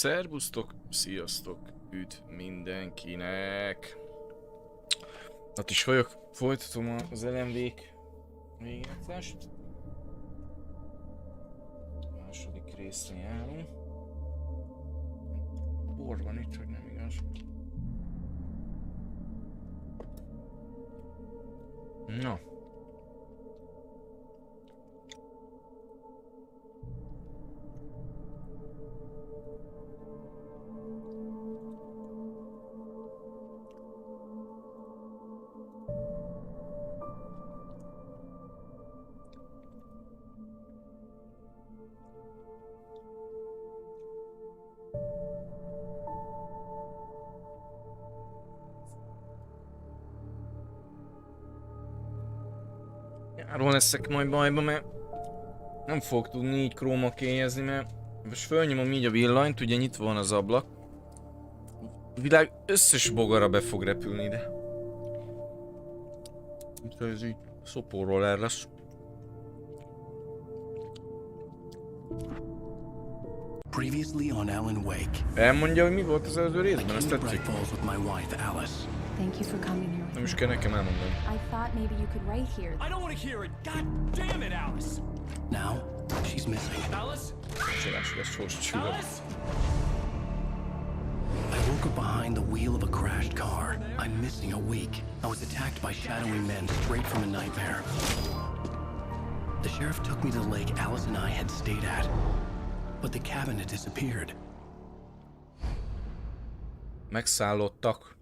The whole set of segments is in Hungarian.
Szervusztok, sziasztok, üdv mindenkinek! Atis vagyok, folytatom az LMV-k végigjátszást. Második részre járunk. Bor van itt, hogy nem igaz. Na. Arról leszek majd bajba, mert nem fogok tudni így krómakélyezni, mert most fölnyomom így a villanyt, ugye nyitva van az ablak. A világ összes bogara be fog repülni ide. Itt ez így szopóról el lesz. Previously on Alan Wake. Elmondja, hogy mi volt az előző részben, ezt tetszik. Thank you for coming here. Nem is kell nekem elmondani. I thought maybe you could write here. I don't want to hear it. God damn it, Alice. Now she's missing. Alice? Csalás lesz hosszú. Alice? I woke up behind the wheel of a crashed car. I'm missing a week. I was attacked by shadowy men straight from a nightmare. The sheriff took me to the lake Alice and I had stayed at, but the cabin had disappeared. Megszállottak.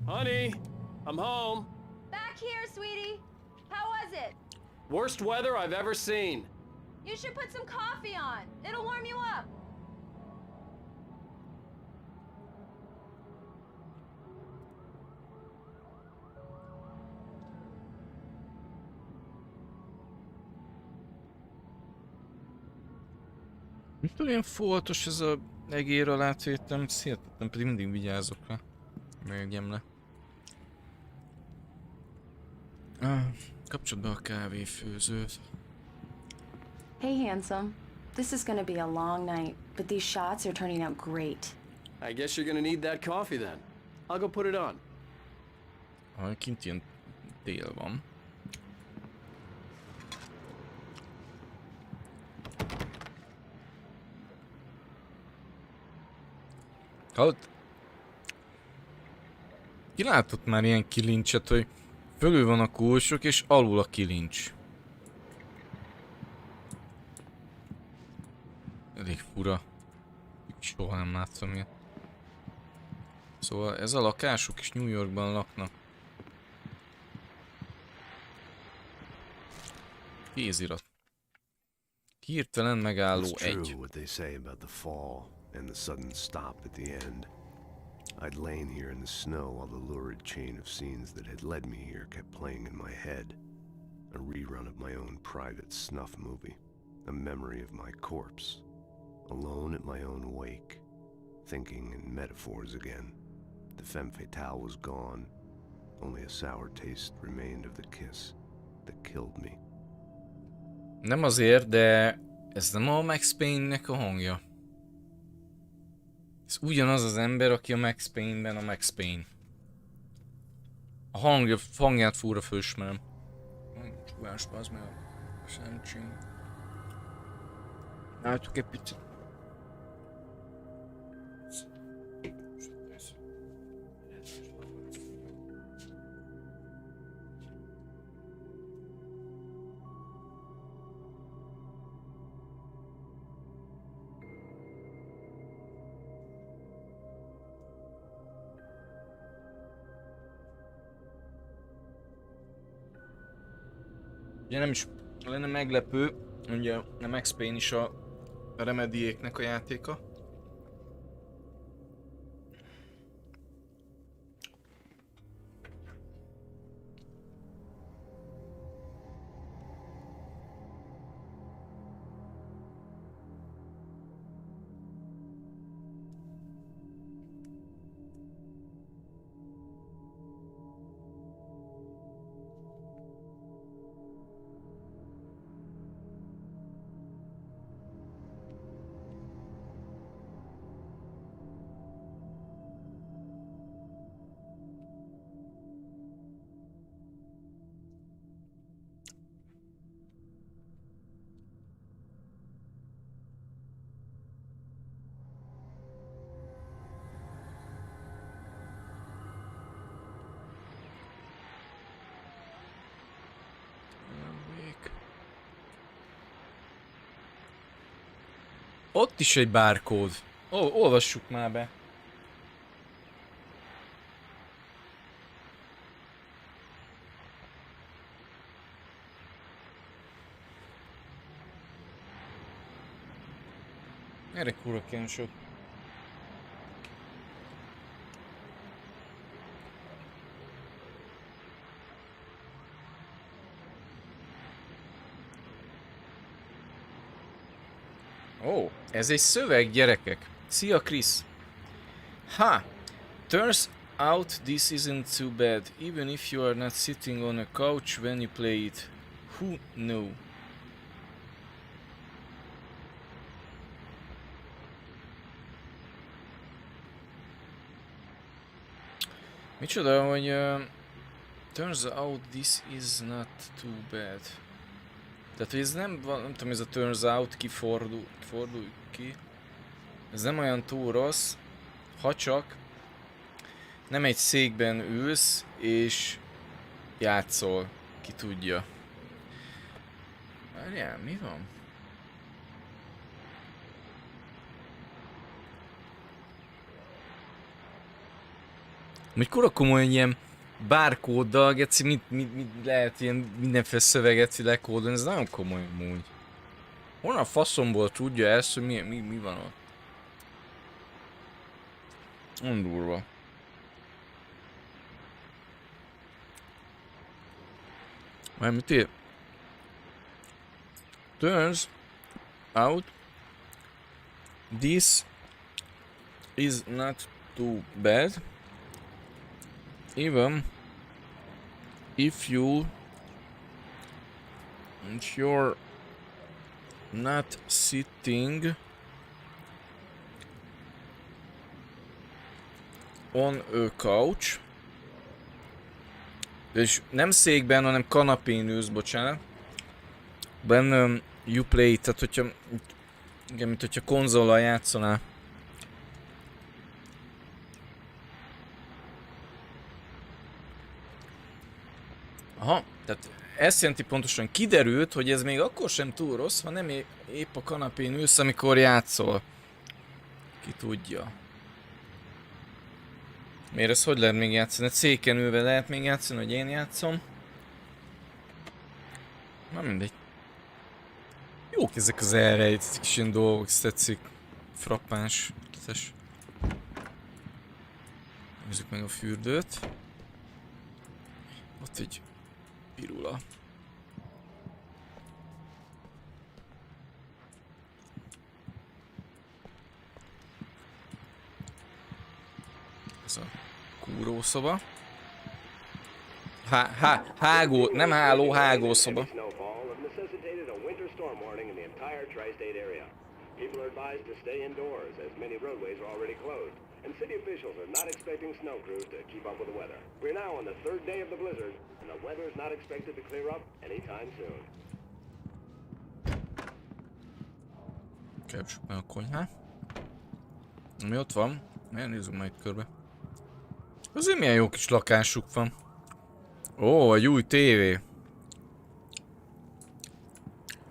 Honey, I'm home. Back here, sweetie. How was it? Worst weather I've ever seen. You should put some coffee on. It'll warm you up. Mitől ilyen foltos ez a egér alátétem? Hihetetlen, pedig mindig vigyázok rá. Meggyem le. Kapcsolod be a kávéfőzőt. Hey, handsome. This is gonna be a long night, but these shots are turning out great. I guess you're gonna need that coffee then. I'll go put it on. Kint ilyen tél van. Hallod? Ki látott már ilyen kilincset, hogy fölül van a kulcsok és alul a kilincs? Elég fura. Soha nem látszom ilyet. Szóval ez a lakások is New Yorkban laknak. Kézirat. Hirtelen megálló egy. And the sudden stop at the end. I'd lain here in the snow while the lurid chain of scenes that had led me here kept playing in my head. A rerun of my own private snuff movie. A memory of my corpse. Alone at my own wake. Thinking in metaphors again. The femme fatale was gone. Only a sour taste remained of the kiss that killed me. Nem azért, de ez nem a Max Payne-nek a hangja. Ez ugyanaz az ember, aki a Max Payne-ben a Max Payne. A hangját fúra fölismerem. Csúvás, bazd meg a szemcsém. Látjuk egy picit. Ugye nem is lenne meglepő, ugye a Max Payne is a Remediéknek a játéka. Ott is egy bárkód. Olvassuk már be. Erre kurva kell sok. Ó, ez egy szöveg, gyerekek. Szia, Krisz. Ha! Turns out this isn't too bad, even if you are not sitting on a couch when you play it. Who knew? Micsoda, hogy turns out this is not too bad. Tehát, hogy ez nem tudom, ez a turns out kifordul ki. Ez nem olyan túl rossz, ha csak nem egy székben ülsz és játszol, ki tudja. Várjál, mi van? Hogy kurva komolyan ilyen bárkóddal, geci, mit lehet ilyen mindenféle szöveget lekódolni, ez nagyon komoly amúgy. Honnan a faszomból tudja ezt, hogy mi van ott? On durva. Majd mit ír? Turns out this is not too bad. Even if you're not sitting on a couch, és nem székben, hanem kanapén ülsz, bocsánat. When you play, tehát hogyha, igen, mint hogyha konzollal játszanál. Aha, tehát ezt jelenti pontosan, kiderült, hogy ez még akkor sem túl rossz, ha nem épp a kanapén ülsz, amikor játszol. Ki tudja. Miért ezt hogy lehet még játszani? Széken ülve lehet még játszani, hogy én játszom. Na mindegy. Jók ezek az elrejtett kis ilyen dolgok, ezt tetszik. Frappáns. Nézzük meg a fürdőt. Ott egy pirula. Ez a kúrószoba. Hágó, nem háló, hágószoba. People are advised to stay indoors as many roadways are already closed, and city officials are not expecting snow crews to keep up with the weather. We're now on the third day of the blizzard, and the weather is not expected to clear up anytime soon. Kapcsoljuk meg a konyhát. Mi ott van? Nézzük majd körbe. Azért milyen jó kis lakásuk van. Ó, egy új tévé.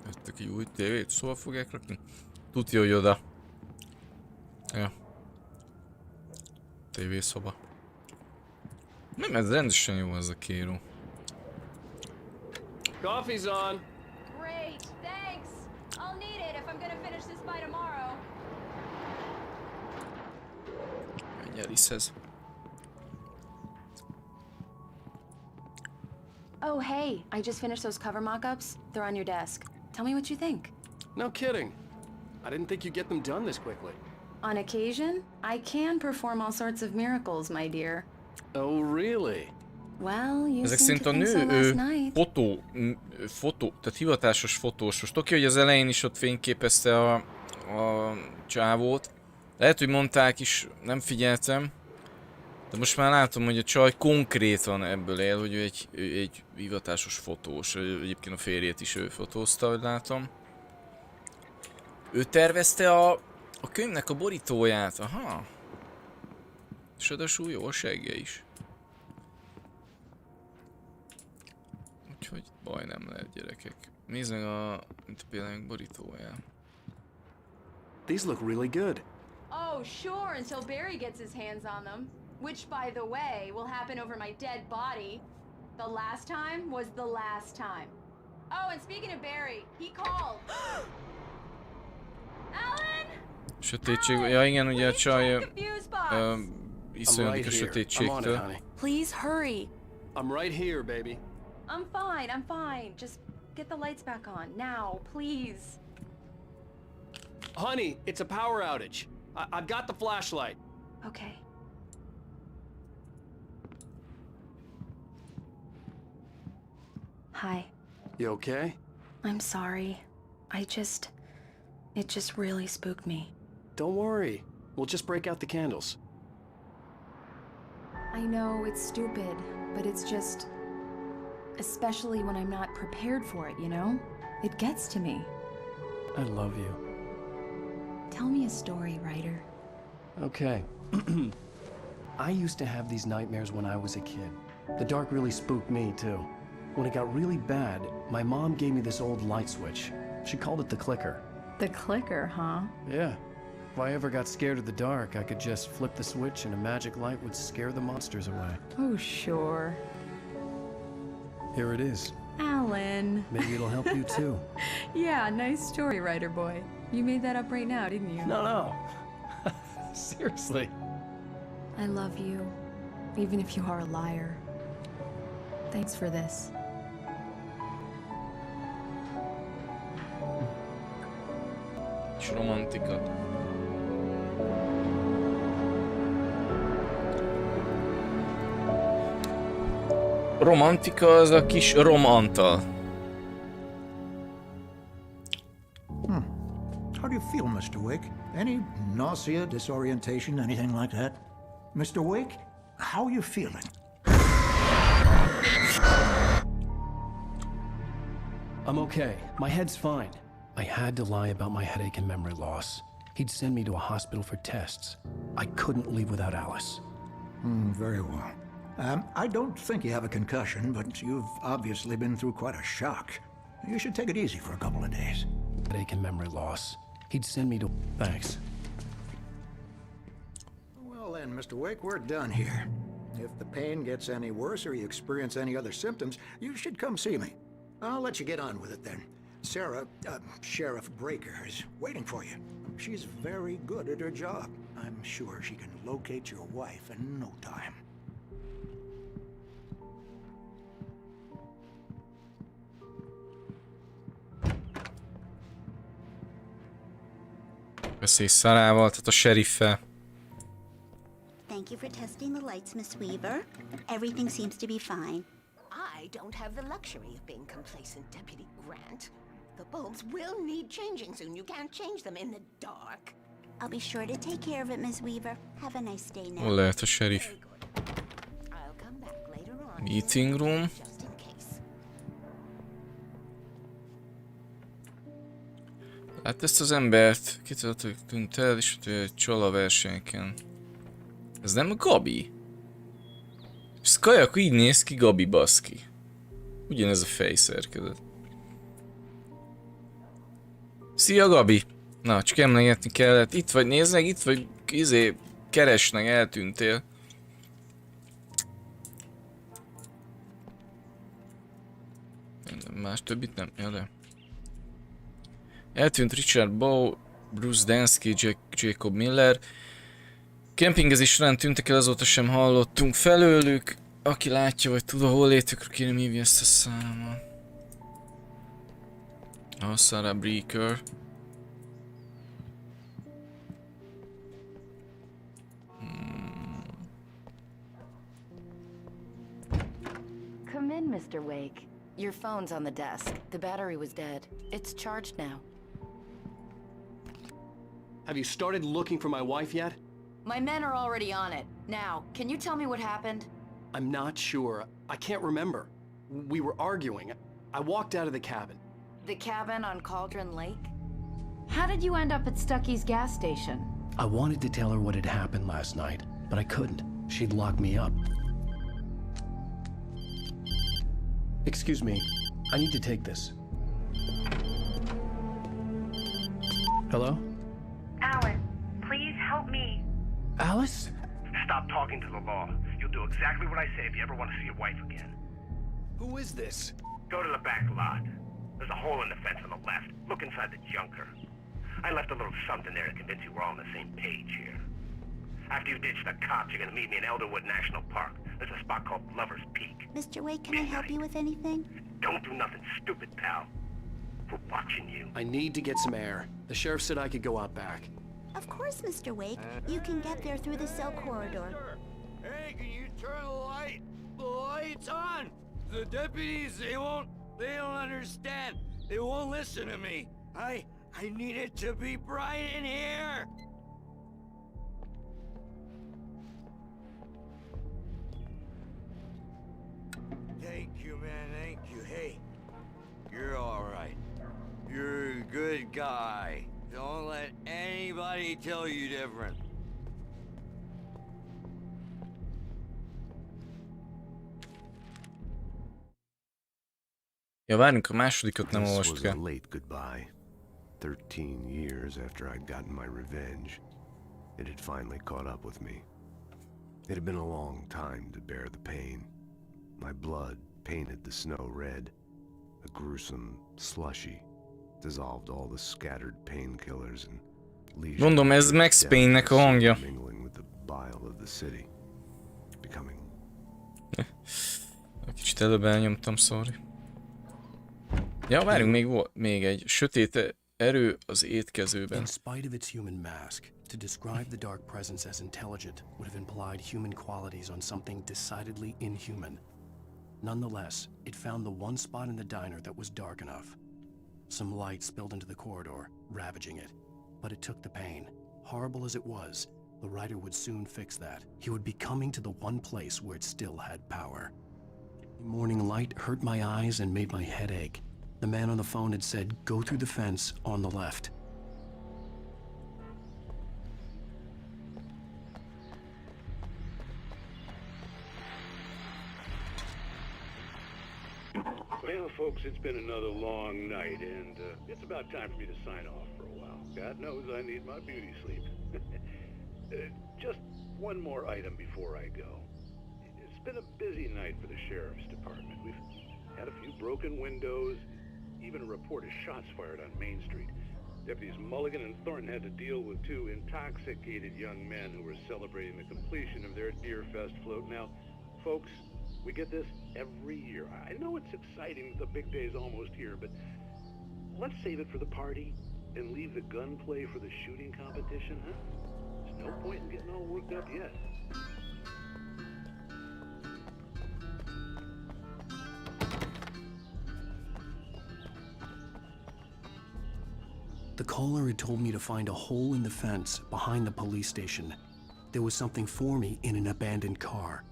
Vettek egy új tévét, szóval fogják rakni? Tudja, hogy oda. Ja. TV-szoba. Nem, ez rendesen jó ez a kéró. Coffee's on. Great, thanks. I'll need it if I'm gonna finish this by tomorrow. Menj el Atishez. Oh, hey, I just finished those cover mock-ups. They're on your desk. Tell me what you think. No kidding. I didn't think you'd get them done this quickly. On occasion, I can perform all sorts of miracles, my dear. Oh, really? Well, you Ezek seemed szerint to a think so nő last night. fotó, tehát hivatásos fotós. Most oké, hogy az elején is ott fényképezte a csávót. Lehet, hogy mondták is, nem figyeltem. De most már látom, hogy a csaj konkrétan ebből él, hogy ő egy hivatásos fotós. Egyébként a férjét is ő fotózta, hogy látom. Ő tervezte a könyvnek a borítóját, aha. És adásul jó a segge is. Úgyhogy baj nem lehet, gyerekek. Nézd meg mint például borítóját. These look really good. Oh, sure, until Barry gets his hands on them. Which, by the way, will happen over my dead body. The last time was the last time. Oh, and speaking of Barry, he called. Alan! Sötétség, ja igen, ugye a csaj I'm iszonyodik a I'm on it, sötétségtől. honey. Please hurry. I'm right here, baby. I'm fine. Just get the lights back on. Now, please. Honey, it's a power outage. I've got the flashlight. Okay. Hi. You okay? I'm sorry. It just really spooked me. Don't worry. We'll just break out the candles. I know it's stupid, but it's just... Especially when I'm not prepared for it, you know? It gets to me. I love you. Tell me a story, writer. Okay. I used to have these nightmares when I was a kid. The dark really spooked me, too. When it got really bad, my mom gave me this old light switch. She called it the clicker. The clicker, huh? Yeah. If I ever got scared of the dark, I could just flip the switch and a magic light would scare the monsters away. Oh, sure. Here it is. Alan. Maybe it'll help you, too. Yeah, nice story, writer boy. You made that up right now, didn't you? No. Seriously. I love you, even if you are a liar. Thanks for this. És romantika. Romantika az a kis Rom Antal. How do you feel, Mr. Wake? Any nausea, disorientation, anything like that? Mr. Wake, how are you feeling? I'm okay. My head's fine. I had to lie about my headache and memory loss. He'd send me to a hospital for tests. I couldn't leave without Alice. Very well. I don't think you have a concussion, but you've obviously been through quite a shock. You should take it easy for a couple of days. Headache and memory loss. He'd send me to... Thanks. Well then, Mr. Wake, we're done here. If the pain gets any worse or you experience any other symptoms, you should come see me. I'll let you get on with it then. Sarah, Sheriff Breaker, is waiting for you. She's very good at her job. I'm sure she can locate your wife in no time. Beszélj Szarával, tehát a seriffel. Thank you for testing the lights, Miss Weaver. Everything seems to be fine. I don't have the luxury of being complacent, Deputy Grant. The bulbs will need changing soon. You can't change them in the dark. I'll be sure to take care of it, Miss Weaver. Have a nice day now. Hol lehet a sheriff? I'll come back later on. Meeting room. Just in case. Hát ezt az embert kitöltött el, és egy csola versenyeken. Ez nem Gabi? Ez kajak így néz ki, Gabi baszki. Ugyanez a fejszerkezet. Szia Gabi! Na, csak emlegetni kellett. Itt vagy, nézd meg, itt vagy, keresnek, eltűntél. Más többit nem? Ja, de. Eltűnt Richard Bow, Bruce Dansky, Jacob Miller. Kempingezés során tűntek el, azóta sem hallottunk felőlük. Aki látja vagy tud a hol létükről, kérem hívja ezt a számot. Sarah Breaker. Come in, Mr. Wake. Your phone's on the desk. The battery was dead. It's charged now. Have you started looking for my wife yet? My men are already on it. Now, can you tell me what happened? I'm not sure. I can't remember. We were arguing. I walked out of the cabin. The cabin on Cauldron Lake? How did you end up at Stucky's gas station? I wanted to tell her what had happened last night, but I couldn't. She'd lock me up. Excuse me. I need to take this. Hello? Alice? Stop talking to the law. You'll do exactly what I say if you ever want to see your wife again. Who is this? Go to the back lot. There's a hole in the fence on the left. Look inside the junker. I left a little something there to convince you we're all on the same page here. After you ditch the cops, you're gonna meet me in Elderwood National Park. There's a spot called Lover's Peak. Mr. Wake, can I help you with anything? Don't do nothing stupid, pal. We're watching you. I need to get some air. The sheriff said I could go out back. Of course, Mr. Wake. You can get there through the cell corridor. Hey, can you turn the light? The light's on! The deputies, they don't understand. They won't listen to me. I need it to be bright in here! Thank you, man, thank you. Hey, you're alright. You're a good guy. Don't let anybody tell you different. Ja, várjunk, a másodikat nem This olvastuk was a el. late goodbye. 13 years after I'd gotten my revenge, it had finally caught up with me. It had been a long time to bear the pain. My blood painted the snow red. A gruesome slushy dissolved all the scattered painkillers and leisure. Mondom, ez Max Payne-nek a hangja. Mingling with the bile of the city, becoming. Kicsit előbb elnyomtam, sorry. Ja, várjunk, még egy sötét erő az étkezőben. In spite of its human mask, to describe the dark presence as intelligent would have implied human qualities on something decidedly inhuman. Nonetheless, it found the one spot in the diner that was dark enough. Some light spilled into the corridor, ravaging it. But it took the pain. Horrible as it was, the writer would soon fix that. He would be coming to the one place where it still had power. Morning light hurt my eyes and made my head ache. The man on the phone had said, go through the fence on the left. Well, folks, it's been another long night, and it's about time for me to sign off for a while. God knows I need my beauty sleep. Just one more item before I go. It's been a busy night for the Sheriff's Department. We've had a few broken windows, even a report of shots fired on Main Street. Deputies Mulligan and Thornton had to deal with two intoxicated young men who were celebrating the completion of their Deer Fest float. Now, folks, we get this every year. I know it's exciting, the big day's almost here, but let's save it for the party and leave the gunplay for the shooting competition, huh? There's no point in getting all worked up yet. The caller had told me to find a hole in the fence behind the police station. There was something for me in an abandoned car.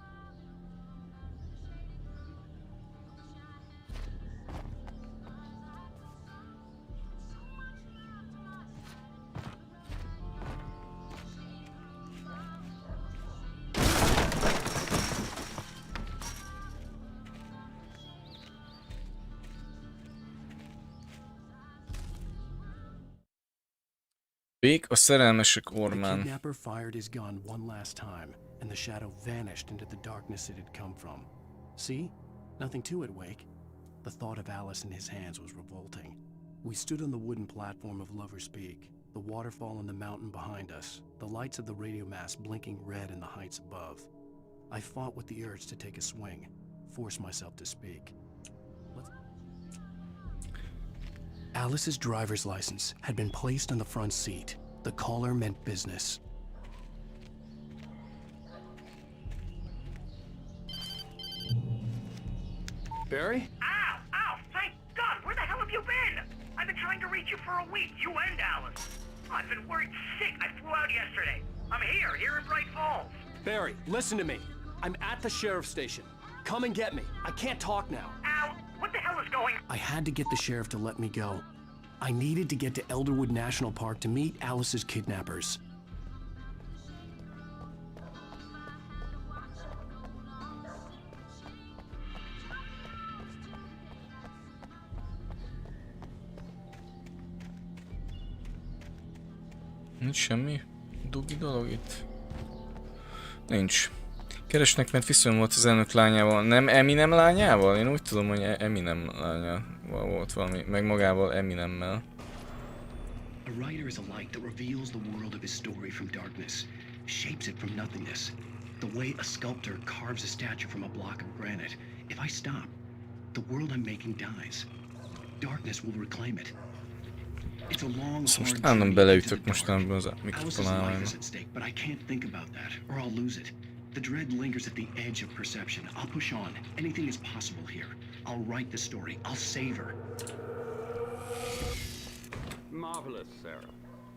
Bék a szerelmesek The ormán. kidnapper fired his gun one last time, and the shadow vanished into the darkness it had come from. See? Nothing to it, Wake. The thought of Alice in his hands was revolting. We stood on the wooden platform of Lover's Peak, the waterfall on the mountain behind us, the lights of the radio mast blinking red in the heights above. I fought with the urge to take a swing, force myself to speak. Alice's driver's license had been placed on the front seat. The caller meant business. Barry? Ow! Ow! Thank God! Where the hell have you been? I've been trying to reach you for a week, you and Alice. I've been worried sick. I flew out yesterday. I'm here in Bright Falls. Barry, listen to me. I'm at the sheriff's station. Come and get me. I can't talk now. Ow! What the hell is going on? I had to get the sheriff to let me go. I needed to get to Elderwood National Park to meet Alice's kidnappers. Nincs semmi dugi dolog itt. Nincs. Keresnek, mert viszony volt az elnök lányával. Nem Eminem lányával? Én úgy tudom, hogy Eminem lányával volt valami, meg magával Eminemmel. A writer is a light that reveals the world of his story from darkness, shapes it from nothingness. The way a sculptor carves a statue from a block of granite. If I stop, the world I'm making dies. Darkness will reclaim it. It's a long, Most hard állandóan journey beleütök into the mostanában az Alice's life mikrofonálvány. is at stake, but I can't think about that, or I'll lose it. The dread lingers at the edge of perception. I'll push on. Anything is possible here. I'll write the story. I'll save her. Marvelous, Sarah.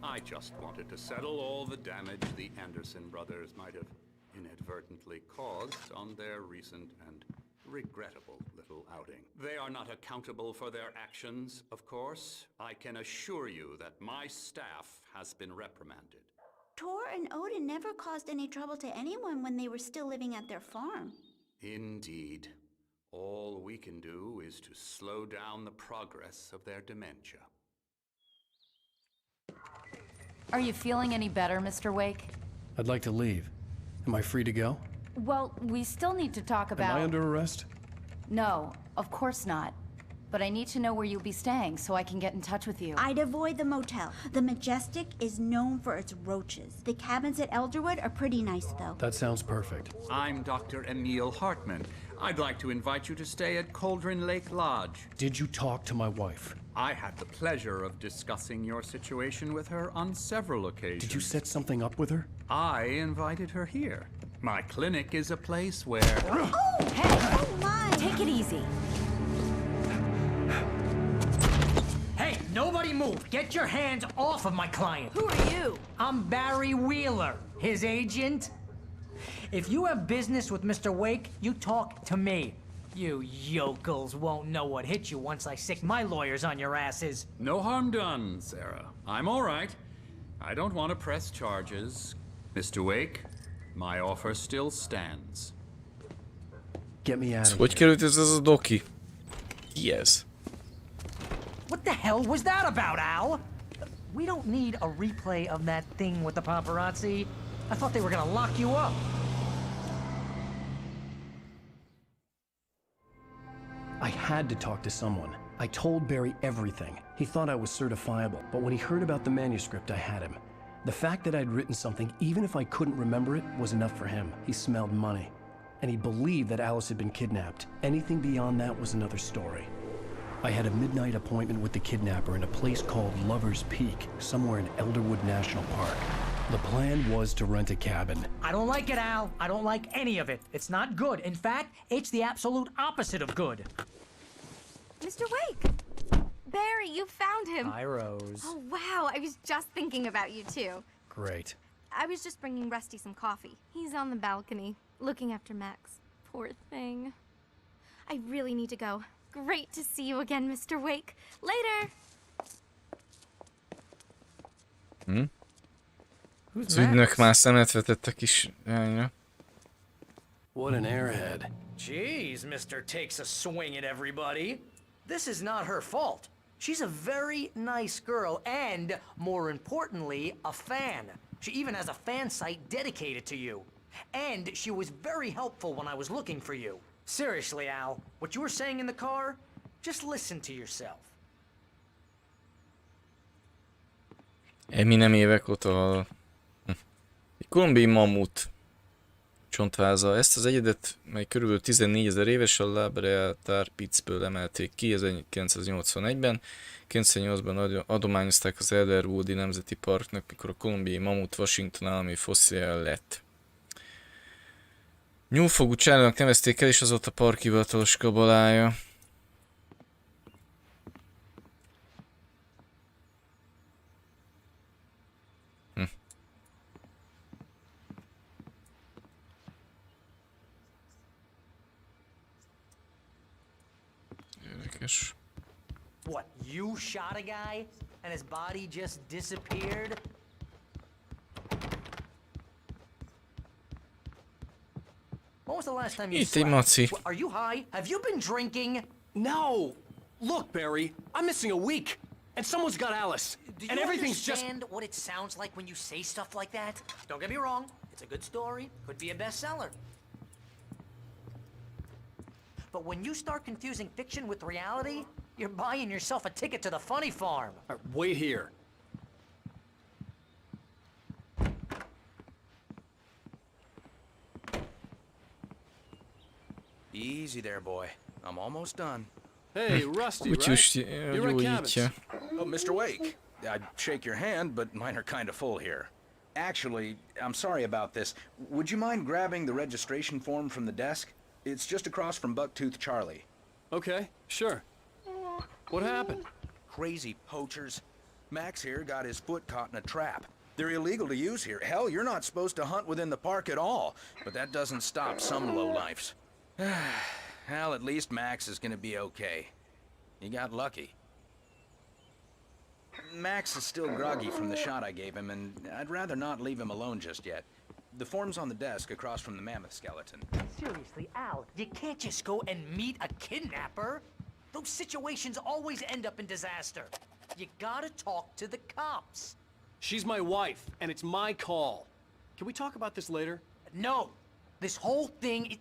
I just wanted to settle all the damage the Anderson brothers might have inadvertently caused on their recent and regrettable little outing. They are not accountable for their actions, of course. I can assure you that my staff has been reprimanded. Tor and Odin never caused any trouble to anyone when they were still living at their farm. Indeed. All we can do is to slow down the progress of their dementia. Are you feeling any better, Mr. Wake? I'd like to leave. Am I free to go? Well, we still need to talk about... Am I under arrest? No, of course not. But I need to know where you'll be staying so I can get in touch with you. I'd avoid the motel. The Majestic is known for its roaches. The cabins at Elderwood are pretty nice, though. That sounds perfect. I'm Dr. Emil Hartman. I'd like to invite you to stay at Cauldron Lake Lodge. Did you talk to my wife? I had the pleasure of discussing your situation with her on several occasions. Did you set something up with her? I invited her here. My clinic is a place where... Oh! Hey! Oh, my! Take it easy. Hey, nobody move! Get your hands off of my client! Who are you? I'm Barry Wheeler, his agent. If you have business with Mr. Wake, you talk to me. You yokels won't know what hit you once I sick my lawyers on your asses. No harm done, Sarah. I'm all right. I don't want to press charges. Mr. Wake, my offer still stands. Get me out of Hogy került ez a doki? Yes. What the hell was that about, Al? We don't need a replay of that thing with the paparazzi. I thought they were gonna lock you up. I had to talk to someone. I told Barry everything. He thought I was certifiable, but when he heard about the manuscript, I had him. The fact that I'd written something, even if I couldn't remember it, was enough for him. He smelled money. And he believed that Alice had been kidnapped. Anything beyond that was another story. I had a midnight appointment with the kidnapper in a place called Lover's Peak, somewhere in Elderwood National Park. The plan was to rent a cabin. I don't like it, Al. I don't like any of it. It's not good. In fact, it's the absolute opposite of good. Mr. Wake! Barry, you found him! Hi, Rose. Oh, wow. I was just thinking about you, too. Great. I was just bringing Rusty some coffee. He's on the balcony, looking after Max. Poor thing. I really need to go. Great to see you again, Mr. Wake. Later! Az ügynök már szemet vetett a kis lányra. What an airhead. Jeez, Mr. Takes a swing at everybody. This is not her fault. She's a very nice girl and, more importantly, a fan. She even has a fan site dedicated to you. And she was very helpful when I was looking for you. Seriously, Al, what you were saying in the car, just listen to yourself. Eminem évek óta hallom. Egy kolumbiai mamut csontváza. Ezt az egyedet, mely körülbelül 14 000 éves, a Labrador Pitzből emelték ki 1981-ben. 98-ban adományozták az Elderwoodi Nemzeti Parknak, mikor a kolumbiai mamut Washington állami fosszília lett. Nyúlfogú csálónak nevezték el, és az ott a park hivatalos kabalája. Érdekes. What, you shot a guy and his body just disappeared? When was the last time you slept? Are you high? Have you been drinking? No! Look, Barry, I'm missing a week, and someone's got Alice, Do and you everything's just... understand what it sounds like when you say stuff like that? Don't get me wrong, It's a good story, could be a bestseller. But when you start confusing fiction with reality, you're buying yourself a ticket to the funny farm. All right, wait here. Easy there, boy. I'm almost done. Hey, Rusty, right? Úgyhogy You're at Cabot's. gyógyítja. Oh, Mr. Wake. I'd shake your hand, but mine are kind of full here. Actually, I'm sorry about this. Would you mind grabbing the registration form from the desk? It's just across from Bucktooth Charlie. Okay, sure. What happened? Crazy poachers. Max here got his foot caught in a trap. They're illegal to use here. Hell, you're not supposed to hunt within the park at all. But that doesn't stop some lowlifes. Well, at least Max is gonna be okay. He got lucky. Max is still groggy from the shot I gave him, and I'd rather not leave him alone just yet. The form's on the desk across from the mammoth skeleton. Seriously, Al, you can't just go and meet a kidnapper. Those situations always end up in disaster. You gotta talk to the cops. She's my wife, and it's my call. Can we talk about this later? No, this whole thing,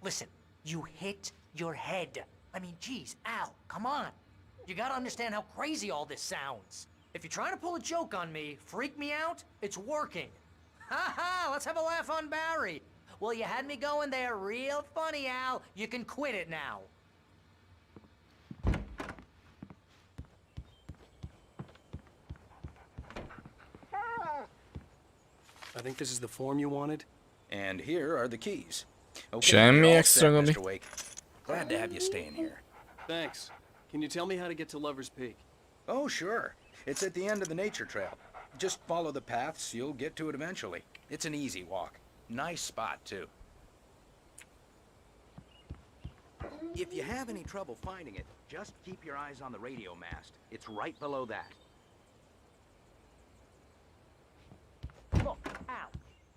listen, you hit your head. I mean, geez, Al, come on. You gotta understand how crazy all this sounds. If you're trying to pull a joke on me, freak me out, it's working. Ha ha, let's have a laugh on Barry. Well, you had me going there real funny, Al. You can quit it now. I think this is the form you wanted. And here are the keys. Okay, Semmi you're all extra, set, Gabi. Mr. Wake. Glad to have you staying here. Thanks. Can you tell me how to get to Lover's Peak? Oh, sure. It's at the end of the nature trail. Just follow the paths, you'll get to it eventually. It's an easy walk. Nice spot, too. If you have any trouble finding it, just keep your eyes on the radio mast. It's right below that. Look, Al,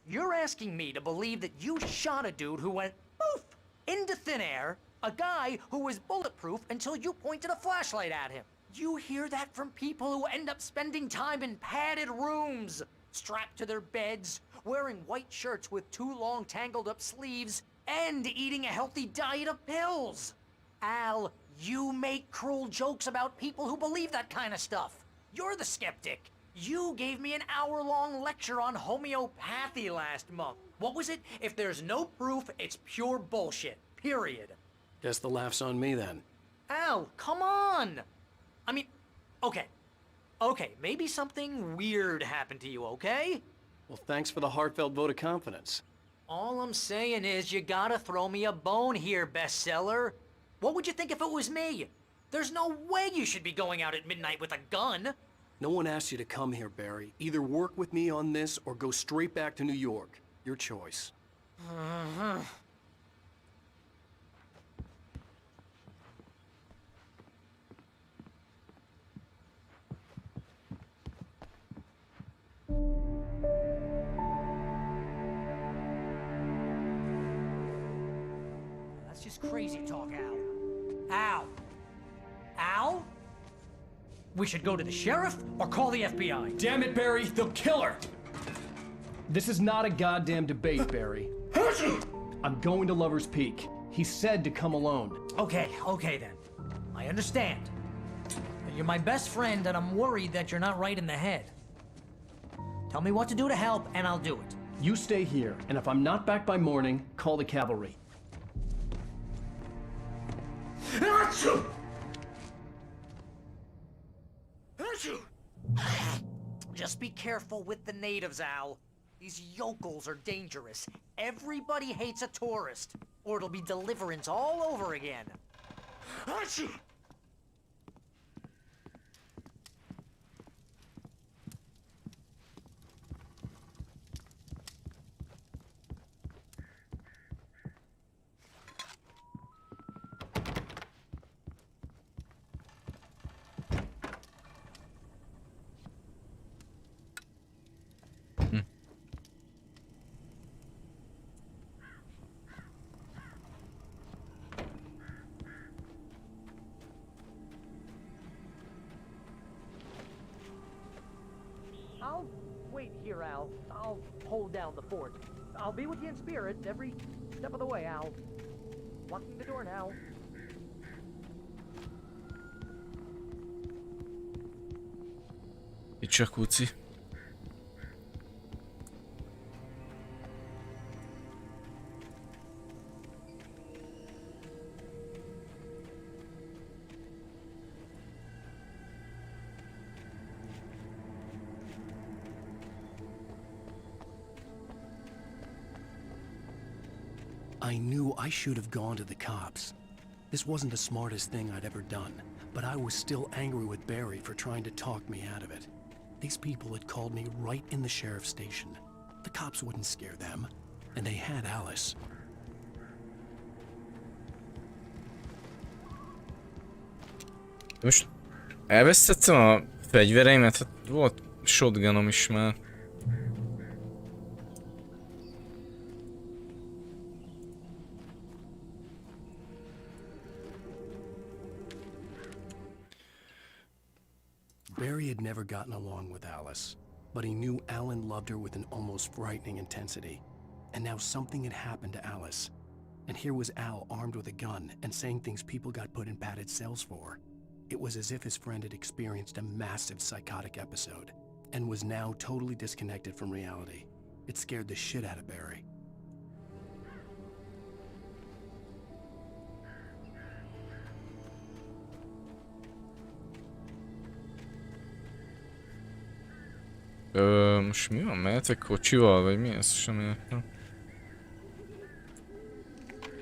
you're asking me to believe that you shot a dude who went poof into thin air, a guy who was bulletproof until you pointed a flashlight at him. You hear that from people who end up spending time in padded rooms, strapped to their beds, wearing white shirts with too long tangled up sleeves, and eating a healthy diet of pills. Al, you make cruel jokes about people who believe that kind of stuff. You're the skeptic. You gave me an hour-long lecture on homeopathy last month. What was it? If there's no proof, it's pure bullshit. Period. Guess the laugh's on me then. Al, come on! I mean, okay, maybe something weird happened to you, okay? Well, thanks for the heartfelt vote of confidence. All I'm saying is you gotta throw me a bone here, bestseller. What would you think if it was me? There's no way you should be going out at midnight with a gun. No one asked you to come here, Barry. Either work with me on this or go straight back to New York. Your choice. That's just crazy talk, Al. Al? Al? We should go to the sheriff or call the FBI. Damn it, Barry, they'll kill her! This is not a goddamn debate, Barry. I'm going to Lover's Peak. He said to come alone. Okay then. I understand. But you're my best friend and I'm worried that you're not right in the head. Tell me what to do to help and I'll do it. You stay here, and if I'm not back by morning, call the cavalry. Just be careful with the natives, Al. These yokels are dangerous. Everybody hates a tourist, or it'll be deliverance all over again. wait here, Al. I'll hold down the fort. I'll be with you in spirit every step of the way, Al. Locking the door now. Itt jacuzzi. I knew I should have gone to the cops. This wasn't the smartest thing I'd ever done, but I was still angry with Barry for trying to talk me out of it. These people had called me right in the sheriff's station. The cops wouldn't scare them, and they had Alice. Most elvesztettem a fegyvereimet, hát volt shotgunom is már. Barry had never gotten along with Alice, but he knew Alan loved her with an almost frightening intensity. And now something had happened to Alice. And here was Al armed with a gun and saying things people got put in padded cells for. It was as if his friend had experienced a massive psychotic episode and was now totally disconnected from reality. It scared the shit out of Barry. Most mi van? Mehetek kocsival, vagy mi? Ezt sem értem.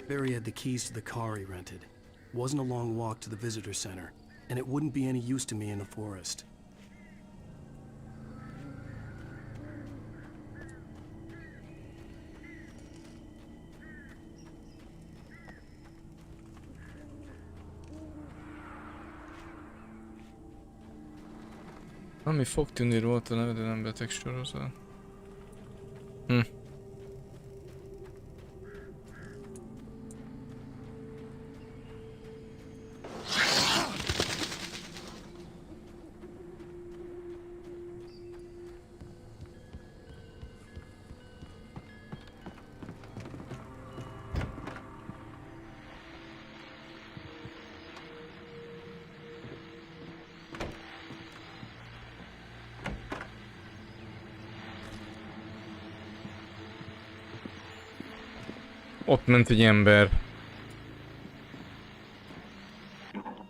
Barry had the keys to the car he rented. Wasn't a long walk to the visitor center, and it wouldn't be any use to me in the forest. Ami fog tűnni volt a neve, de nem beteg sorozat. Ott ment egy ember.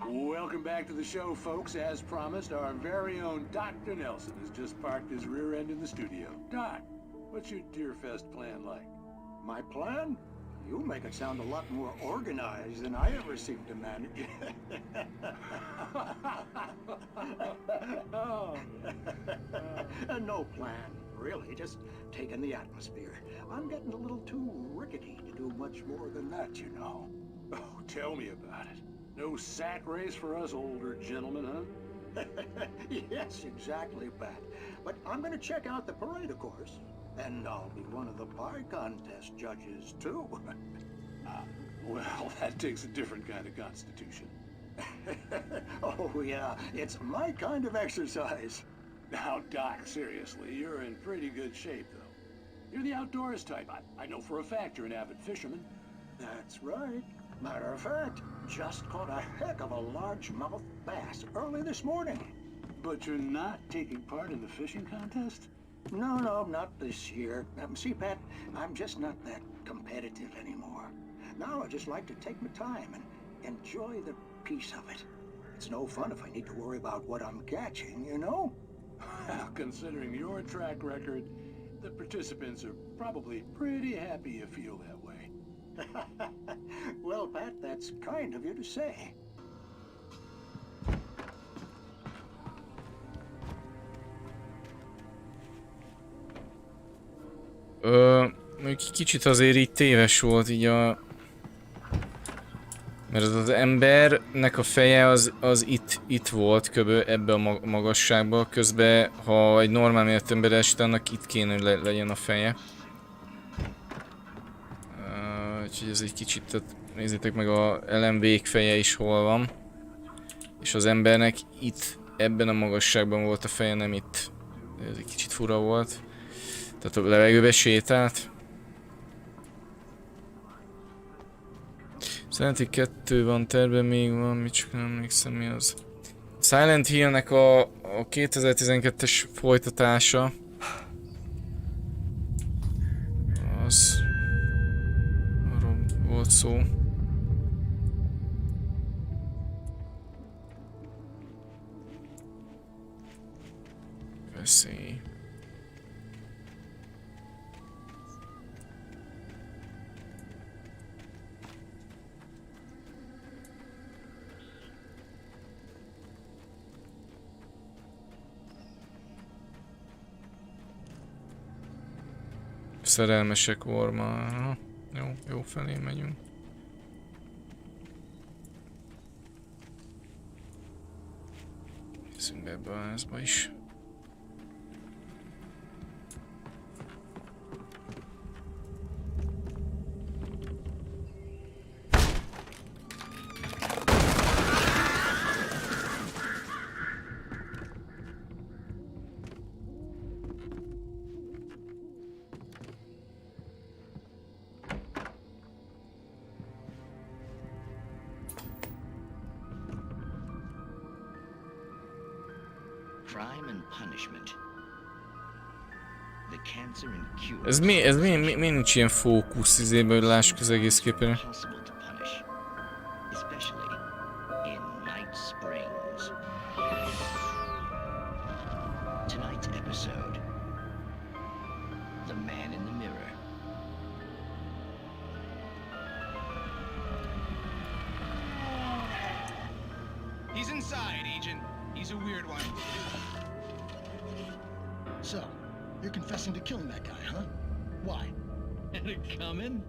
Welcome back to the show, folks. As promised, our very own Dr. Nelson has just parked his rear end in the studio. Doc, what's your Deerfest plan like? My plan? You make it sound a lot more organized than I ever seem to manage. No plan, really, just taking the atmosphere. I'm getting a little too rickety to do much more than that, you know. Oh, tell me about it. No sack race for us older gentlemen, huh? Yes, exactly, Pat. But I'm gonna check out the parade, of course. And I'll be one of the pie contest judges, too. Well, that takes a different kind of constitution. Oh, yeah, it's my kind of exercise. Now, Doc, seriously, you're in pretty good shape, though. You're the outdoors type. I know for a fact you're an avid fisherman. That's right. Matter of fact, just caught a heck of a largemouth bass early this morning. But you're not taking part in the fishing contest? No, not this year. See, Pat, I'm just not that competitive anymore. Now I just like to take my time and enjoy the peace of it. It's no fun if I need to worry about what I'm catching, you know? Well, considering your track record, the participants are probably pretty happy you feel that way. Well, Pat, that's kind of you to say. Kicsit azért így téves volt így a... Mert az embernek a feje az itt volt köbö ebbe a magasságba, közben ha egy normál méretű este, annak itt kéne, hogy legyen a feje. Úgyhogy ez egy kicsit, tehát nézzétek meg a elem végfeje is hol van. És az embernek itt, ebben a magasságban volt a feje, nem itt. Ez egy kicsit fura volt. Tehát a levegőbe sétált. Silent Hill 2 van terben, még van, mit csak nem emlékszem mi az. Silent Hill-nek a 2012-es folytatása. Az... arról volt szó. Veszély. Szerelmesek orma. Jó felé megyünk. Nézzünk be ebbe a házba is. Ez mi nincs ilyen fókusz izében, hogy lássuk az egész képen? He's inside, Agent. He's a weird one. So, you're confessing to killing that guy, huh? Why? Had it coming?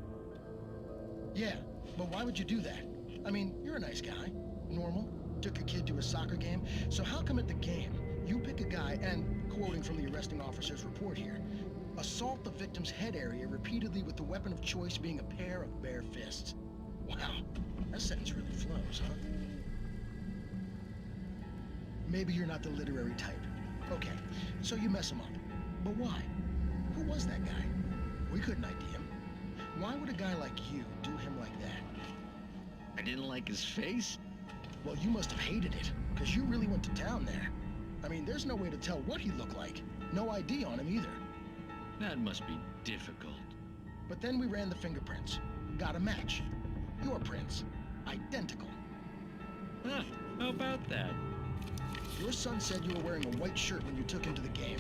Yeah, but why would you do that? I mean, you're a nice guy. Normal. Took your kid to a soccer game. So how come at the game, you pick a guy and, quoting from the arresting officer's report here, assault the victim's head area repeatedly with the weapon of choice being a pair of bare fists? Wow, that sentence really flows, huh? Maybe you're not the literary type. Okay, so you mess him up. But why? Who was that guy? We couldn't ID him. Why would a guy like you do him like that? I didn't like his face? Well, you must have hated it, because you really went to town there. I mean, there's no way to tell what he looked like. No ID on him either. That must be difficult. But then we ran the fingerprints. Got a match. Your prints. Identical. Huh, how about that? Your son said you were wearing a white shirt when you took him to the game.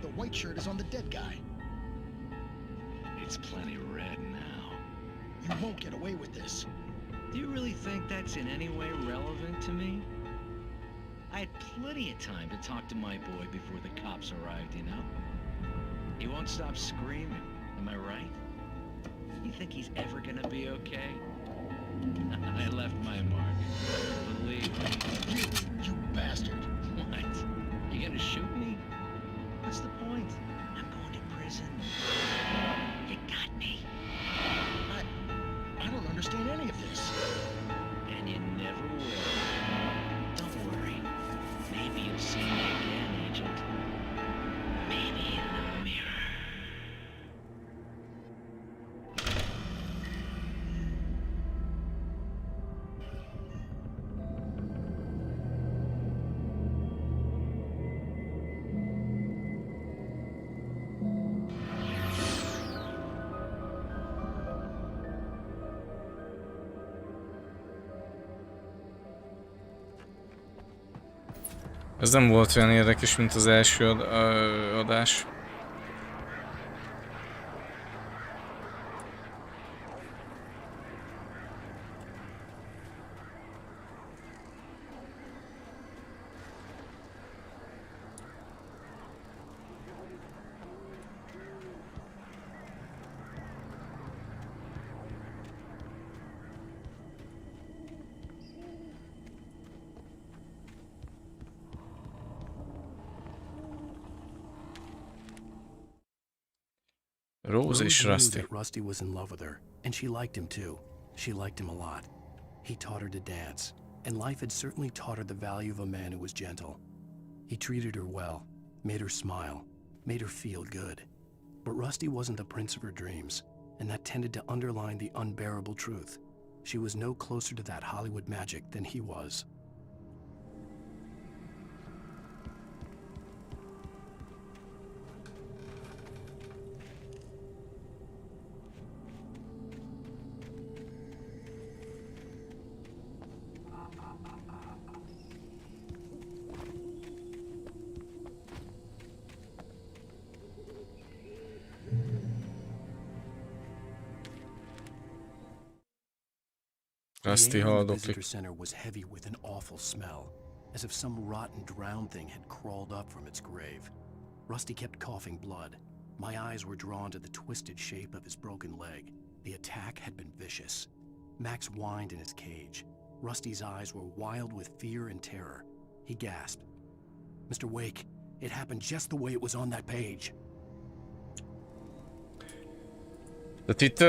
The white shirt is on the dead guy. It's plenty red now. You won't get away with this. Do you really think that's in any way relevant to me? I had plenty of time to talk to my boy before the cops arrived, you know? He won't stop screaming, am I right? You think he's ever gonna be okay? I left my mark. Believe me. You bastard. What? You gonna shoot me? What's the point? I'm going to prison. You got me. I don't understand any of this. And you never will. Don't worry. Maybe you'll see me again, Agent. Maybe in the mirror. Ez nem volt olyan érdekes, mint az első adás. Rose knew Rusty. that Rusty was in love with her, and she liked him too. She liked him a lot. He taught her to dance, and life had certainly taught her the value of a man who was gentle. He treated her well, made her smile, made her feel good. But Rusty wasn't the prince of her dreams, and that tended to underline the unbearable truth. She was no closer to that Hollywood magic than he was. Rusty The air in the haldoklik. visitor center was heavy with an awful smell, as if some rotten drowned thing had crawled up from its grave. Rusty kept coughing blood. My eyes were drawn to the twisted shape of his broken leg. The attack had been vicious. Max whined in his cage. Rusty's eyes were wild with fear and terror. He gasped. Mr. Wake, it happened just the way it was on that page. Tehát itt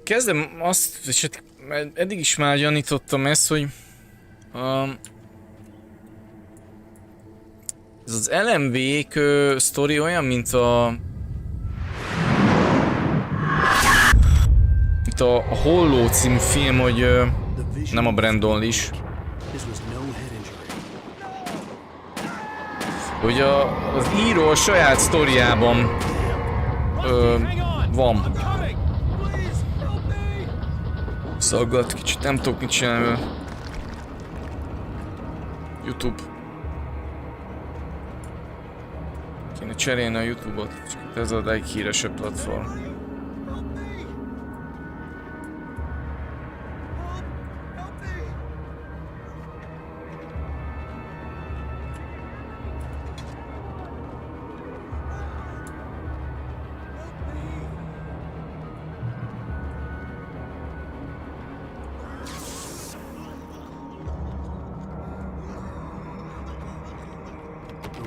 kezdem azt, és eddig is már gyanítottam ezt, hogy ez az LMV-k sztori olyan, mint a Holló című film, hogy nem a Brandon is. Hogy az író a saját sztoriában van. Szaggat, kicsit nem tudok mit csinálni. YouTube. Kéne cserélni a YouTube-ot, csak ez a leghíresebb platform.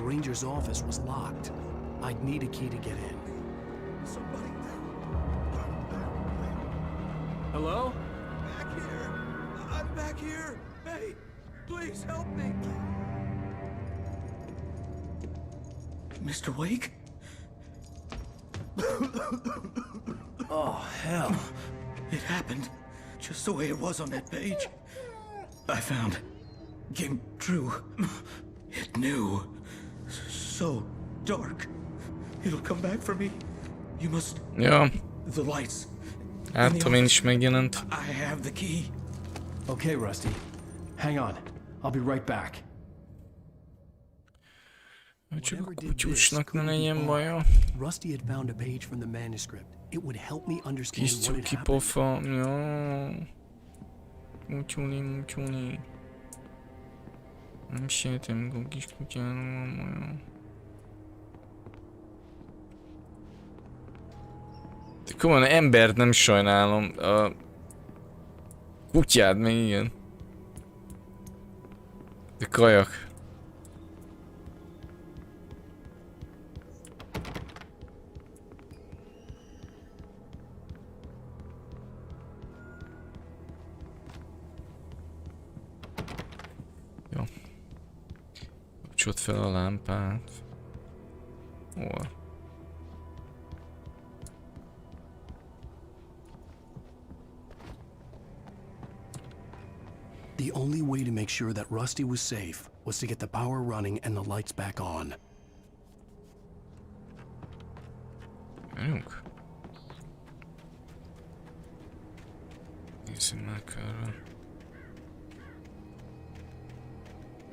Ranger's office was locked. I'd need a key to get in. Somebody. Hello? Back here. I'm back here. Hey, please help me. Mr. Wake? Oh, hell. It happened just the way it was on that page. I found. Came true. It knew. So dark. It'll come back for me. You must. Ja. The lights. Láttam én is megjelent. I have the key. Okay, Rusty. Hang on. I'll be right back. Csak a kutyusnak ne legyen baja. Rusty had found a page from the manuscript. It would help me understand Kis what had cuki happened. pofa. Ja. Mutyuni. Nem sejtem, amikor kis kutyának van baja. De komolyan embert nem sajnálom. A kutyád meg igen. De kajak. Jó. Kapcsolt fel a lámpát. Hol? The only way to make sure that Rusty was safe was to get the power running and the lights back on. Várjunk. Nézzünk meg körül.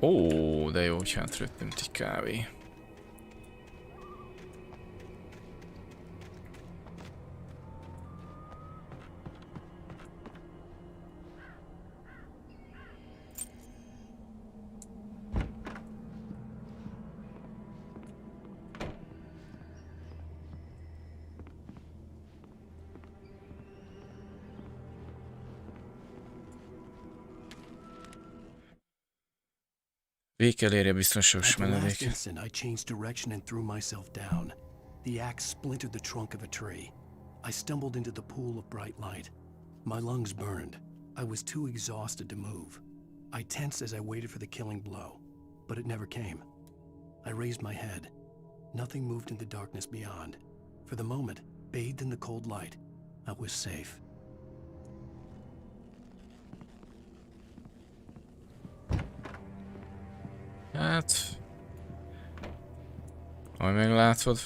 Ó, de jó, hogy hátrőttem egy kávé. Végig elérje biztonságos At the last menedék. instant, I changed direction and threw myself down. The axe splintered the trunk of a tree. I stumbled into the pool of bright light. My lungs burned. I was too exhausted to move. I tensed as I waited for the killing blow, but it never came. I raised my head. nothing moved in the darkness beyond. For the moment, bathed in the cold light, I was safe. Hát... Majd meglátod.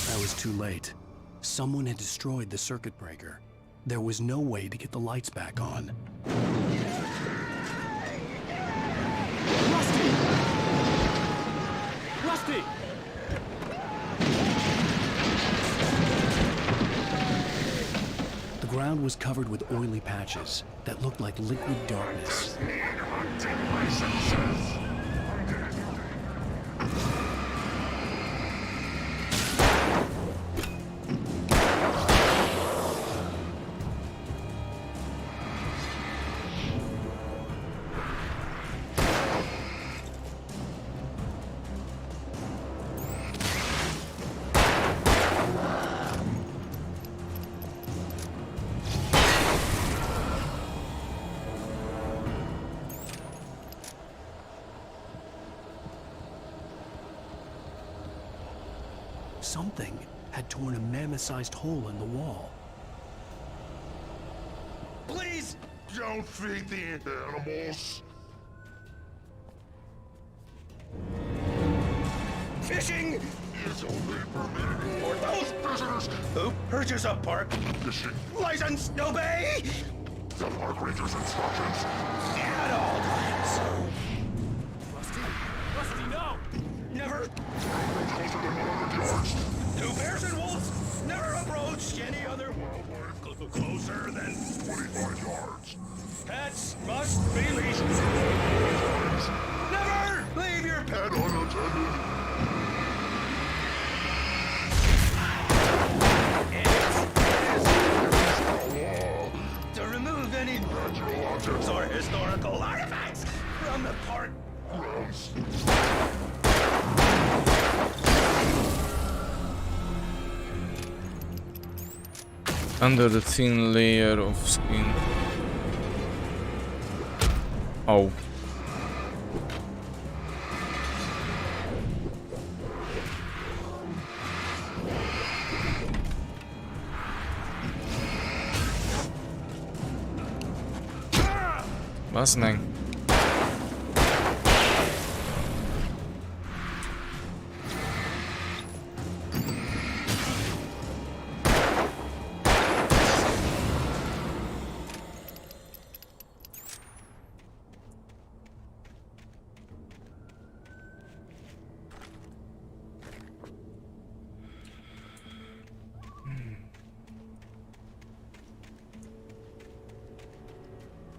I was too late. Someone had destroyed the circuit breaker. There was no way to get the lights back on. Rusty! Rusty! The ground was covered with oily patches that looked like liquid darkness. Something had torn a mammoth-sized hole in the wall. Please! Don't feed the animals! Fishing is only permitted for those visitors who purchase a park fishing license. Obey the park ranger's instructions at all times. Rusty, no! Never. Closer than 100 yards. To bears and wolves, never approach any other wildlife closer than 25 yards. Pets must be leashed. Never leave your pet unattended. To remove any natural objects or historical artifacts from the park grounds. Under the thin layer of skin. Oh. Bazd meg.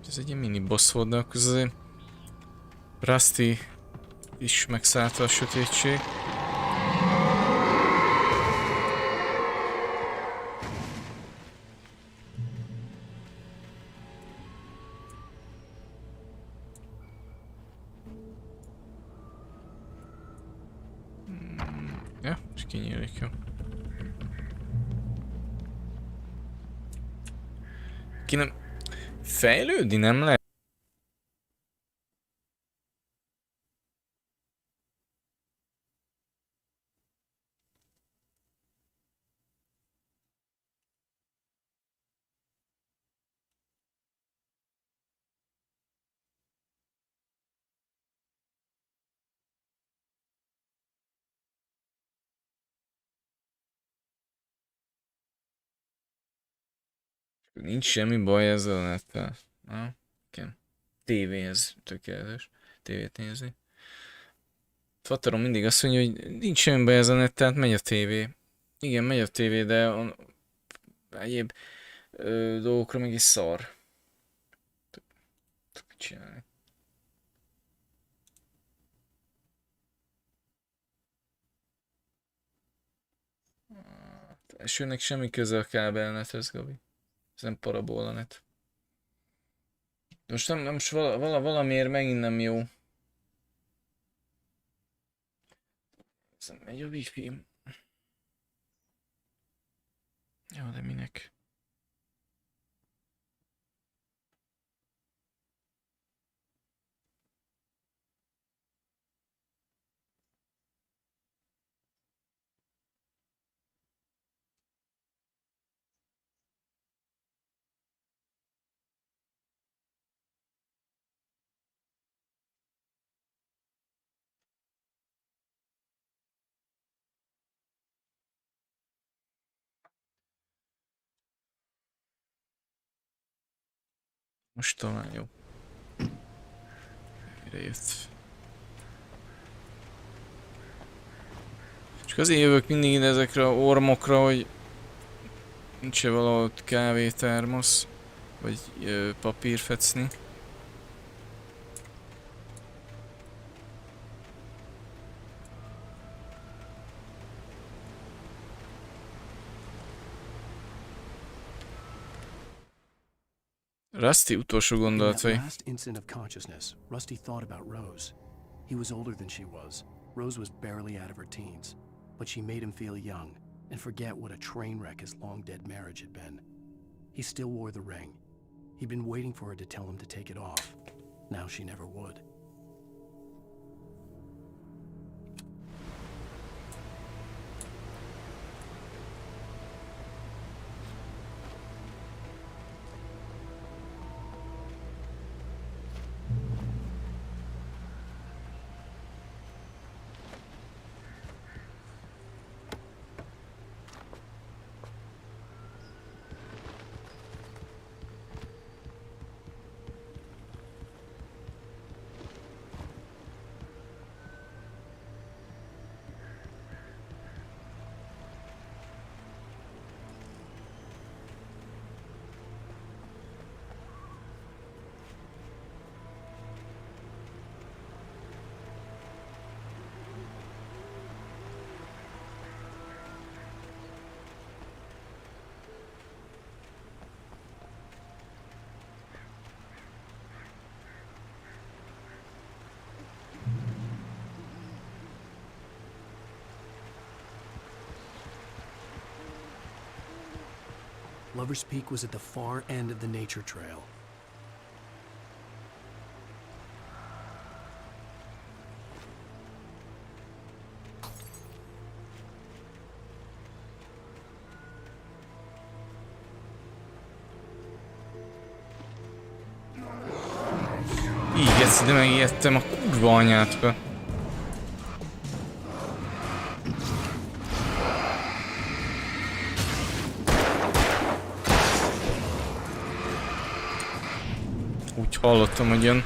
Ez egy ilyen mini boss volt, de akkor azért Rusty is megszállta a sötétség. Ja, és kinyílik, jó. Ki nem... Fejlődni nem lehet. Nincs semmi baj ezzel a nettel. Igen. Tévéhez tökéletes. Tévét nézni. Faterom mindig azt mondja, hogy nincs semmi baj ezzel a nettel, megy a tévé. Igen, megy a tévé, de egyéb dolgokra meg is szar. Mit csinálni? Elsőnek semmi köze a kábelnethez, Gabi. Ez nem parabola-net. Most nem most valamiért megint nem jó. Ez nem megy a wifi. Jó, de minek? Most talán jó. Mire jött? Csak azért jövök mindig ide ezekre a ormokra, hogy nincs-e valahol kávétermosz, vagy papírfecni. Rusty utolsó gondolatai. In that last instant of consciousness, Rusty thought about Rose. He was older than she was. Rose was barely out of her teens, but she made him feel young and forget what a train wreck his long-dead marriage had been. He still wore the ring. He'd been waiting for her to tell him to take it off. Now she never would. Lover's Peak was at the far end of the nature trail. Így, de megijedtem a kurva anyátba. Úgy hallottam, hogy jön.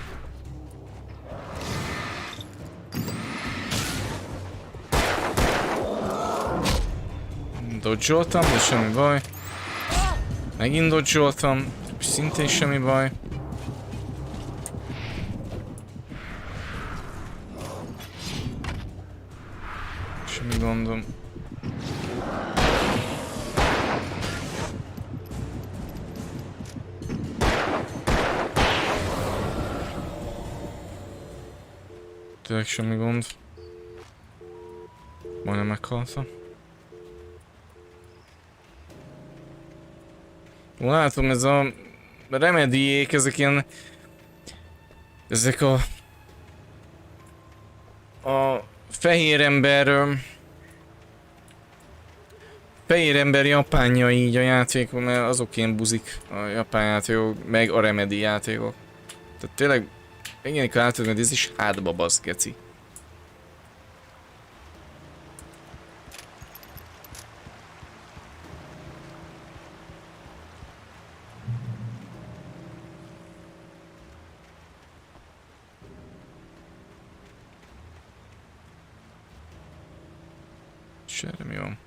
Dodge-oltam, de semmi baj. Megint dodge-oltam, szintén semmi baj. Semmi gondom. Tényleg semmi gond. Majdnem meghaltam. Látom, ez a remediék, ezek ilyen... Ezek a fehér ember japánja így a játékban, mert azok ilyen buzik a japán játékok, meg a remedi játékok. Tehát tényleg megjelenik a játék, mert ez is hátba basz, geci. És erre mi van?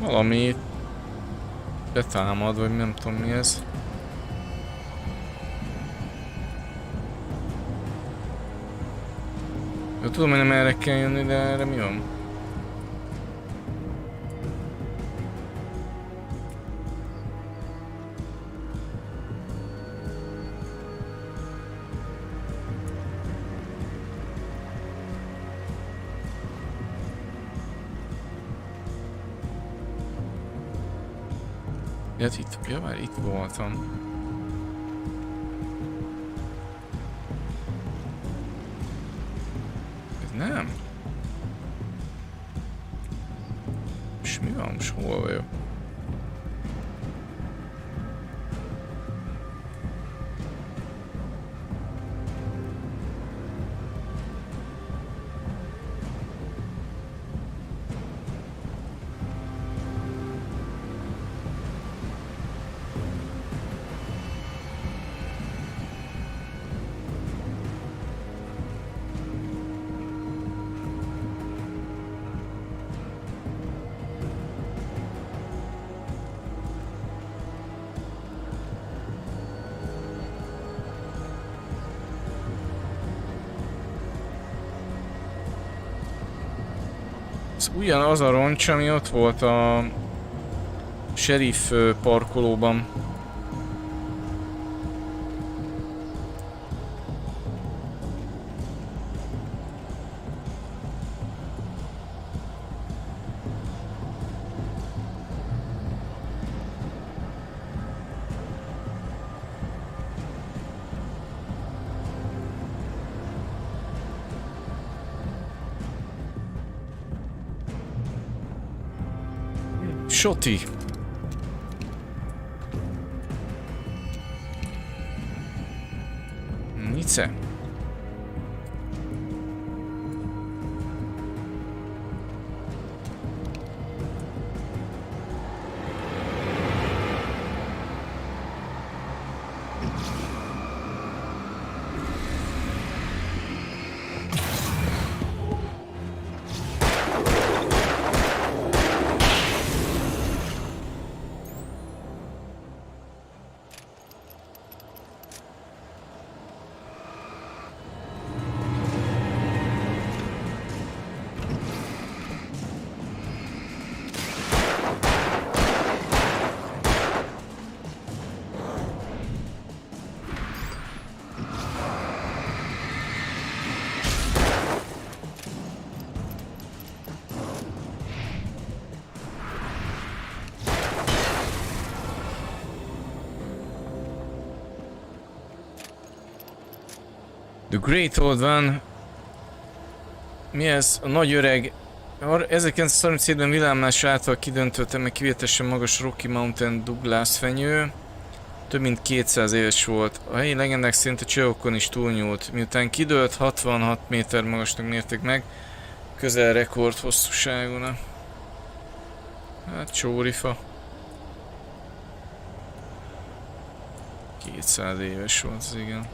Valami betámad, vagy nem tudom mi ez. Jó, tudom, hogy nem erre kell jönni, de erre mi van? Ja, már itt voltam. Ez nem? És mi van? Most hol vagyok? Ez ugyanaz a roncs, ami ott volt a sheriff parkolóban. Soti. Nice. The Great Old One. Mi ez? A nagy öreg. 1937-ben villámlás által kidöntötte meg kivételesen magas Rocky Mountain Douglas fenyő. Több mint 200 éves volt. A helyi legendák szerint a csehokon is túlnyúlt. Miután kidőlt, 66 méter magasnak mérték meg. Közel rekord hosszúságúna. Hát csórifa. 200 éves volt az, igen.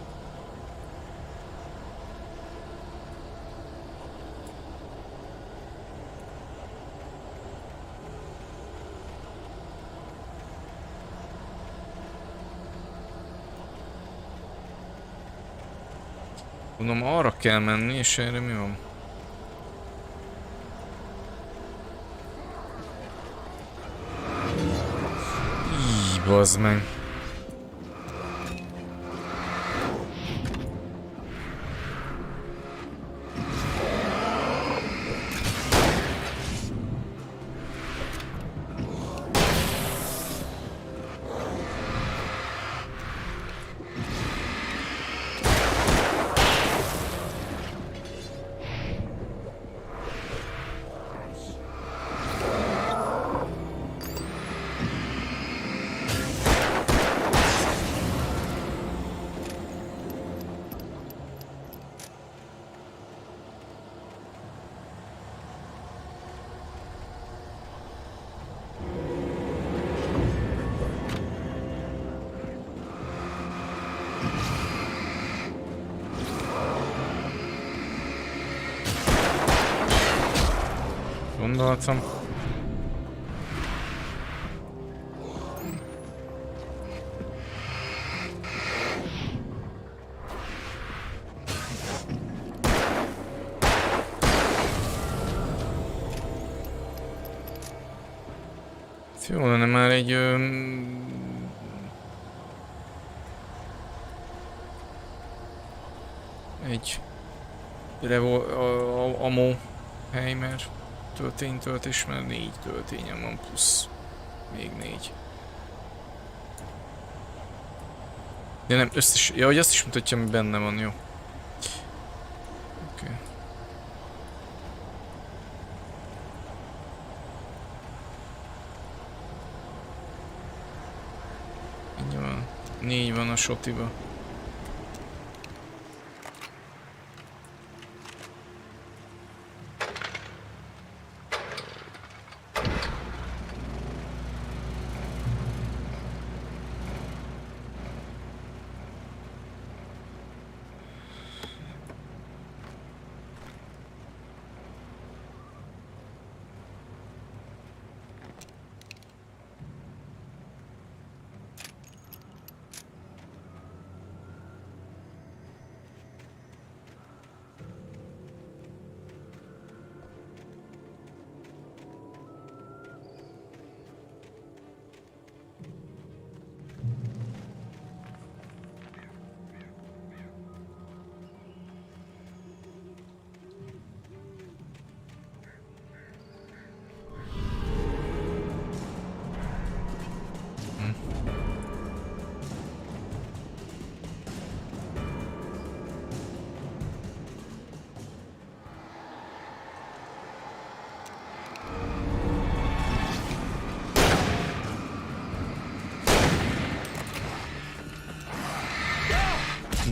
Mondom, arra kell menni, és erre mi van? Íj, bazd meg. Gondoltam. Jó lenne már egy ammo hely, mert tölténytöltés, mert 4 töltényem van, plusz még 4. De nem, összes... Ja, hogy azt is mutatja, ami benne van, jó. Oké. 4 van a sotiba.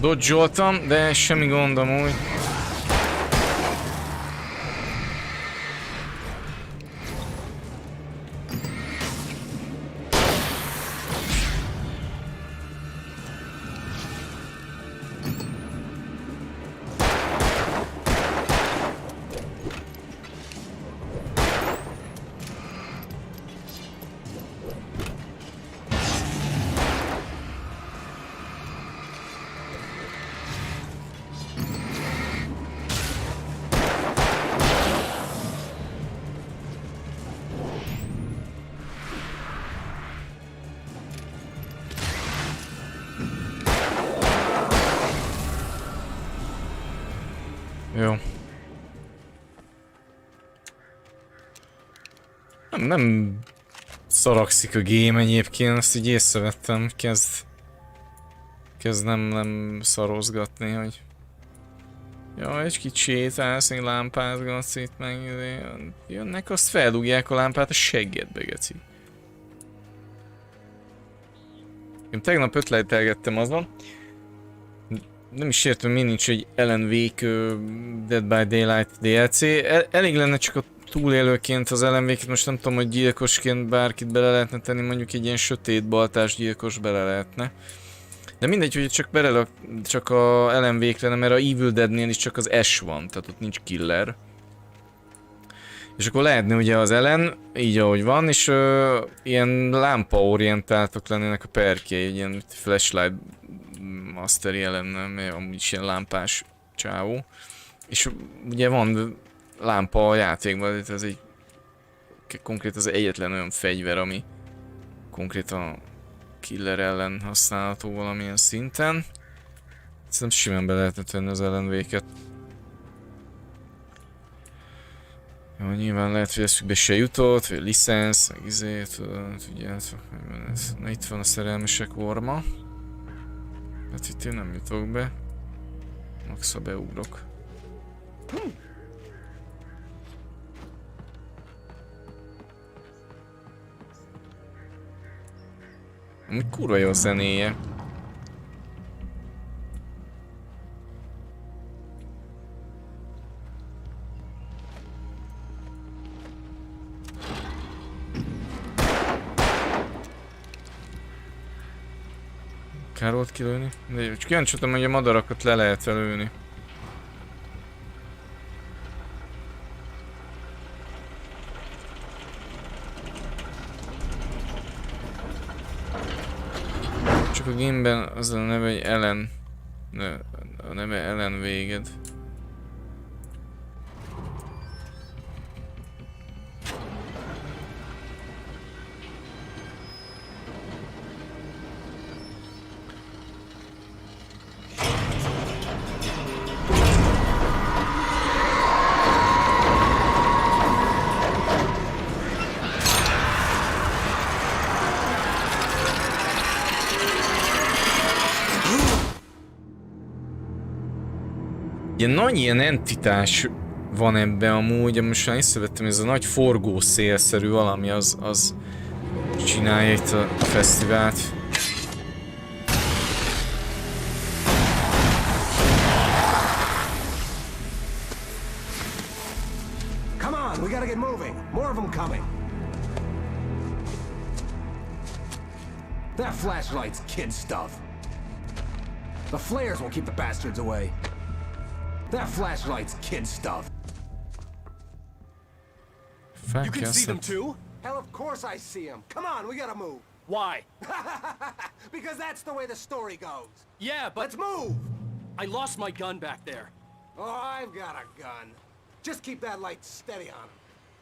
Dodge-oltam, de semmi gondom úgy. Jó. Nem szaragszik a game egyébként, azt így észrevettem, kezd nem szarozgatni, hogy ja, egy kicsit sétálsz, még lámpázgatsz itt, meg jönnek, azt feldugják a lámpát a seggedbe, geci. Én tegnap ötletelgettem azon, nem is értem, mi nincs egy Alan Wake Dead by Daylight DLC. Elég lenne csak a túlélőként az Alan Wake-et, most nem tudom, hogy gyilkosként bárkit bele lehetne tenni, mondjuk egy ilyen sötét baltás gyilkos bele lehetne. De mindegy, hogy csak a Alan Wake lenne, mert a Evil Deadnél is csak az S van, tehát ott nincs killer. És akkor lehetne ugye az Ellen, így ahogy van, és ilyen lámpaorientáltak lennének a perkjei, ilyen flashlight masteri Ellennel, mert amúgy is ilyen lámpás csávó. És ugye van lámpa a játékban, ez egy konkrét az egyetlen olyan fegyver, ami konkrétan killer ellen használható valamilyen szinten. Szerintem simán be lehetne tenni az Alan Wake-et. Jó, nyilván lehet, hogy eszükbe se jutott, vagy licensz, meg izét, tudjátok, na itt van a szerelmesek orma. Hát itt én nem jutok be. Maxa beugrok. Amúgy kurva jó zenéje. Kár volt kilőni? De csak kíváncsi hogy a madarakat le lehet lőni. Csak a gameben az a neve, hogy Ellen. A neve Ellen véged. Nagy ilyen entitás van ebben amúgy, most már észrevettem, ez a nagy forgószélszerű valami az csinálja itt a fesztivált. gotta get moving. More of them coming. That flashlight's kid stuff. The flares will keep the bastards away. That flashlight's kid stuff. You can see them too? Hell, of course I see them. Come on, we gotta move. Why? Because that's the way the story goes. Yeah, but... Let's move! I lost my gun back there. Oh, I've got a gun. Just keep that light steady on him.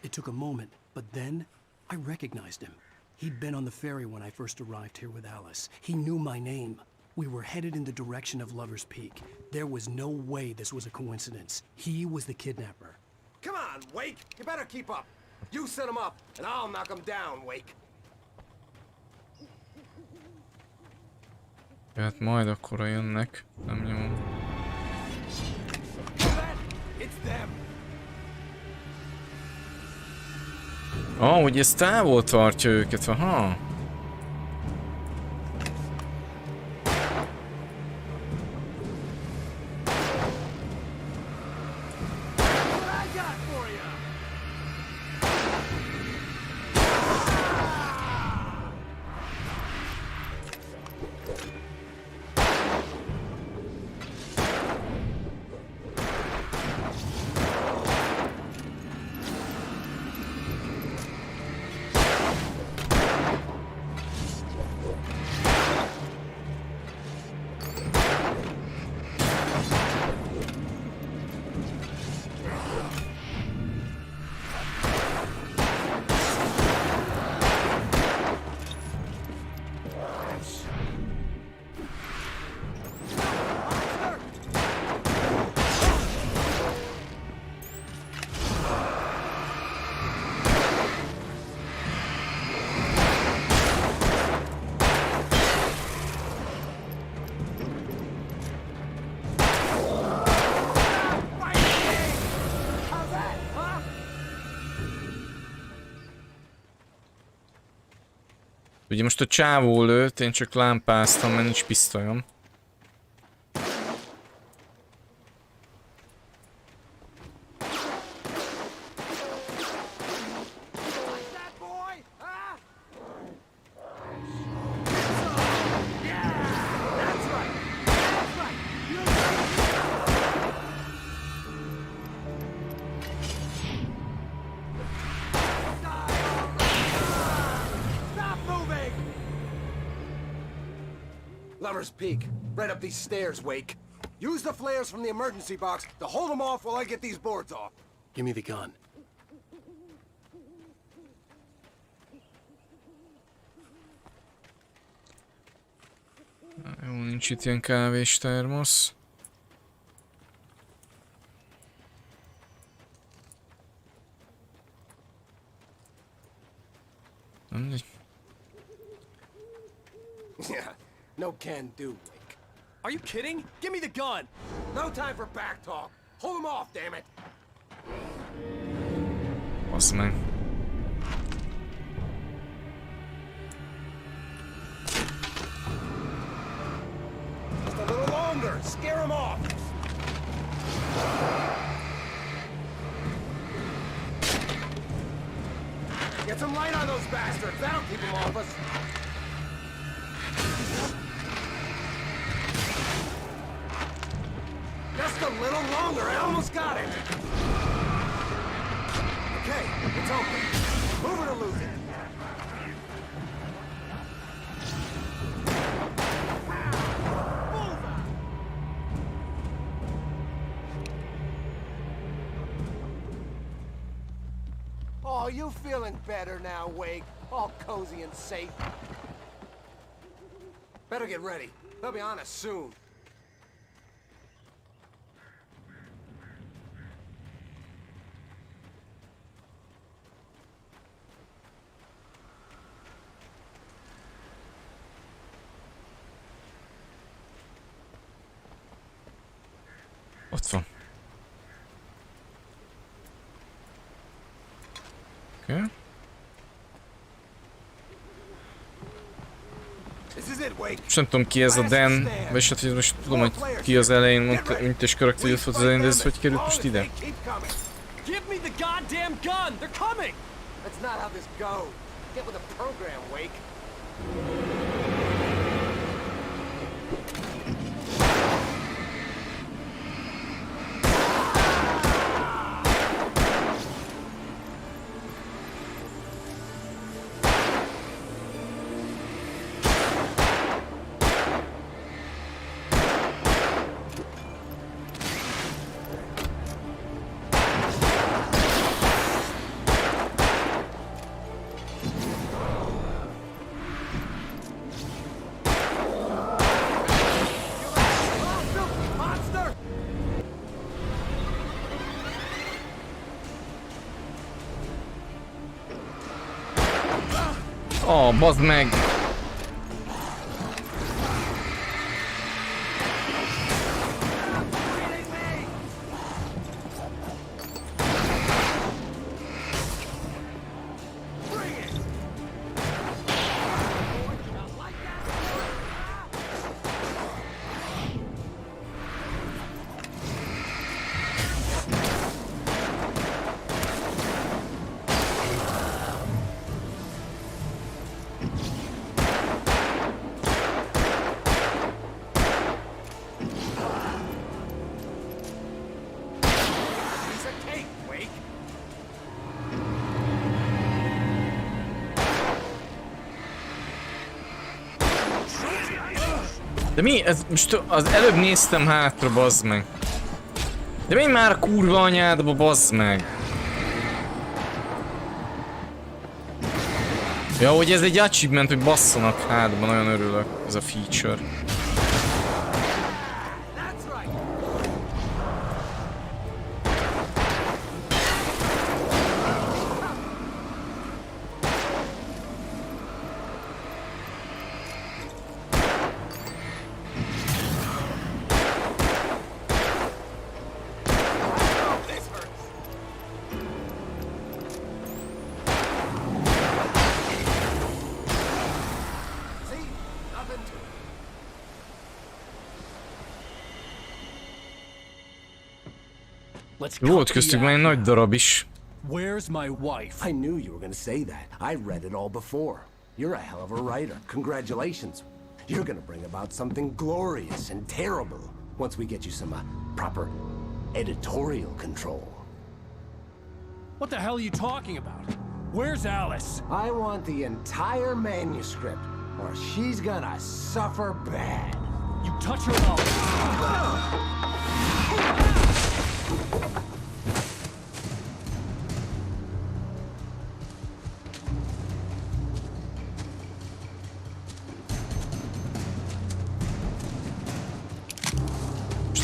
It took a moment, but then I recognized him. He'd been on the ferry when I first arrived here with Alice. He knew my name. We were headed in the direction of Lover's Peak. There was no way this was a coincidence. He was the kidnapper. Come on, Wake! You better keep up. You set him up, and I'll knock him down, Wake. Hát majd akkora jönnek, nem nyomom. Hogy ez távol tartja őket, aha. Ugye most a csávó lőtt, én csak lámpáztam, mert nincs pisztolyom. Lover's Peak. Right up these stairs, Wake. Use the flares from the emergency box to hold them off while I get these boards off. Give me the gun. Jó, nincs itt ilyen kávés termosz. Yeah, no can do, Wake. Are you kidding? Give me the gun! No time for back talk. Hold him off, damn it! Basz meg. Just a little longer. Scare him off. Get some light on those bastards. That'll keep them off us. Just a little longer. I almost got it. Okay, it's open. Move it or lose it. Oh, you feeling better now, Wake? All cozy and safe. Better get ready. They'll be on us soon. Ott van. Oké. Most nem tudom ki ez a Dan, vagy hát hogy most tudom, hogy ki az elején mondta, mint és karakter, hogy ott volt az elején, de ez hogy került most ide? Give me need the goddamn gun! They're coming! That's not how this goes. Get with the program, Wake. Oh, bazd meg! De mi? Ez most az előbb néztem hátra, bazd meg. De menj már a kurva anyádba, bazd meg. Ja, hogy ez egy achievement, hogy basszanak hátba, nagyon örülök. Ez a feature. Volt köztük már egy nagy darab is. Where's my wife? I knew you were gonna say that. I read it all before. You're a hell of a writer. Congratulations. You're gonna bring about something glorious and terrible once we get you some proper editorial control. What the hell are you talking about? Where's Alice? I want the entire manuscript, or she's gonna suffer bad. You touch her now.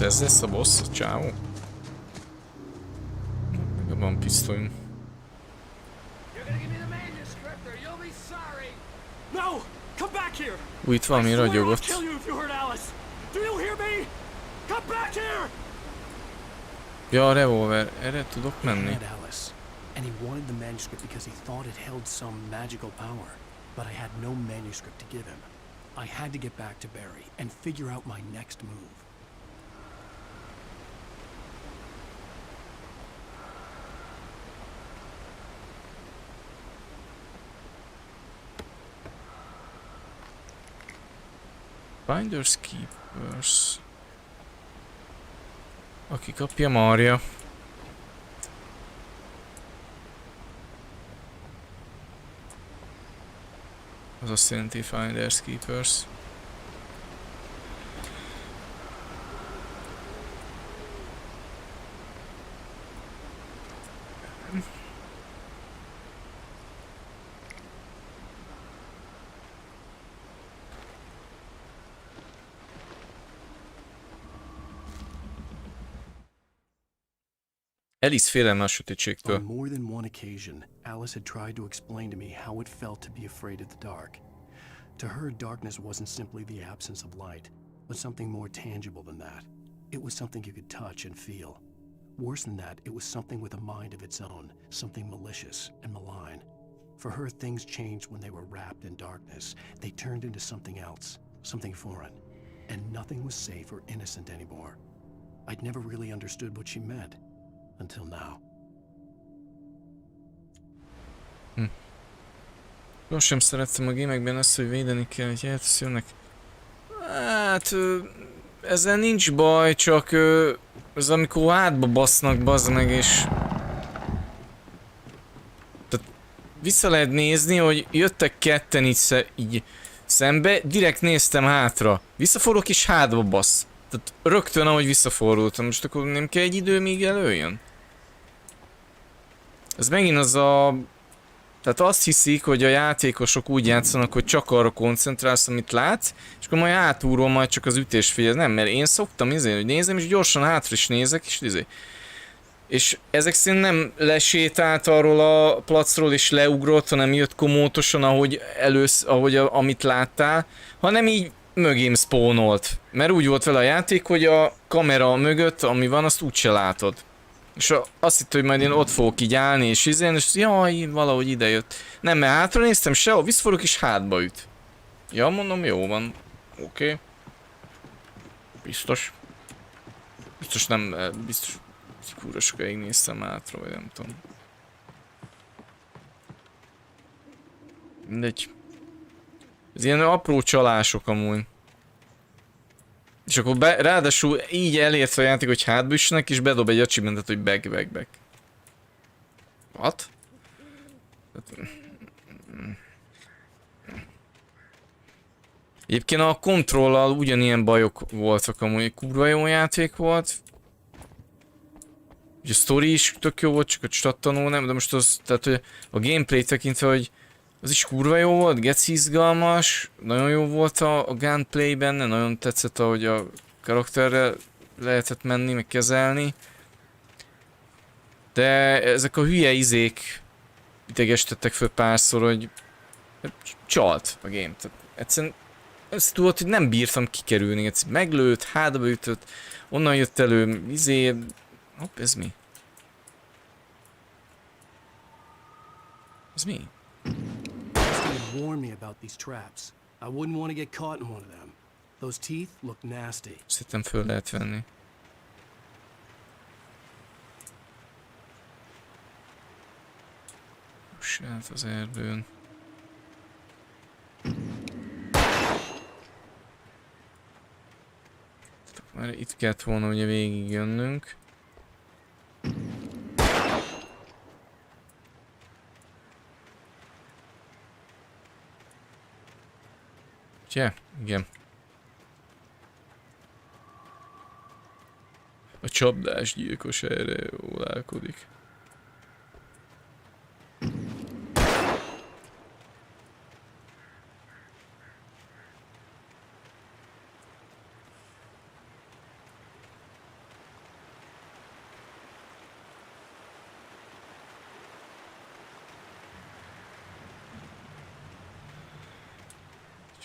Most ez lesz a boss, a csávó. Meg van pisztolyunk. Úgy itt valami ragyogott. Ja, a revolver. Erre tudok menni. And he wanted the manuscript because he thought it held some magical power. But I had no manuscript to give him. I had to get back to Barry and figure out my next move. Finders keepers. Aki kapja, marja. Az azt jelenti Finders keepers. Alice félelme a sötétségtől. On more than one occasion, Alice had tried to explain to me how it felt to be afraid of the dark. To her, darkness wasn't simply the absence of light, but something more tangible than that. It was something you could touch and feel. Worse than that, it was something with a mind of its own, something malicious and malign. For her, things changed when they were wrapped in darkness. They turned into something else, something foreign, and nothing was safe or innocent anymore. I'd never really understood what she meant. Until now. Most sem szerettem a gémekben azt, hogy védeni kell, hogy jönnek. Hát... ezzel nincs baj, csak... ez amikor hátba basznak, bazd meg, és... tehát vissza lehet nézni, hogy jöttek ketten így szembe, direkt néztem hátra. Visszafordulok és hátba basz. Tehát rögtön, ahogy visszafordultam. Most akkor nem kell egy idő, míg előjön? Ez megint az a... tehát azt hiszik, hogy a játékosok úgy játszanak, hogy csak arra koncentrálsz, amit látsz, és akkor majd hátulról majd csak az ütés figyelsz. Nem, mert én szoktam hogy nézem, és gyorsan hátra is nézek, és és ezek szerint nem lesétált arról a placról és leugrott, hanem jött komótosan, ahogy amit láttál, hanem így mögém spawnolt. Mert úgy volt vele a játék, hogy a kamera mögött, ami van, azt úgyse látod. És azt hitt, hogy majd én ott fogok így állni, és és jaj, valahogy ide jött. Nem, mert hátra néztem sehol, visszafordulok és hátba üt. Ja, mondom, jó van. Oké. Biztos. Biztos nem, biztos kurva sokáig néztem hátra, vagy nem tudom. Mindegy. Ez ilyen apró csalások amúgy. És akkor ráadásul így elértve a játék, hogy hátba üssenek, és bedob egy achievementet, hogy back. What? Egyébként a kontrollal ugyanilyen bajok voltak amúgy, kurva jó játék volt. Ugye a story is tök jó volt, csak a csattanó nem, de most az, tehát hogy a gameplay tekintve, hogy az is kurva jó volt, geci izgalmas, nagyon jó volt a gunplay benne, nagyon tetszett, ahogy a karakterrel lehetett menni, meg kezelni. De ezek a hülye izék idegestettek föl párszor, hogy csalt a game. Tehát egyszerűen ezt tudod, hogy nem bírtam kikerülni, egyszerűen meglőtt, hátba ütött, onnan jött elő, hopp, ez mi? Ez mi? Warn me about these traps. I wouldn't want to get caught in one of them. Those teeth look nasty. Szerintem föl lehet venni. Sát az erdőn. Már itt kellett volna ugye végig jönnünk. Ugye? Igen. A csapdás gyilkos erre ólálkodik.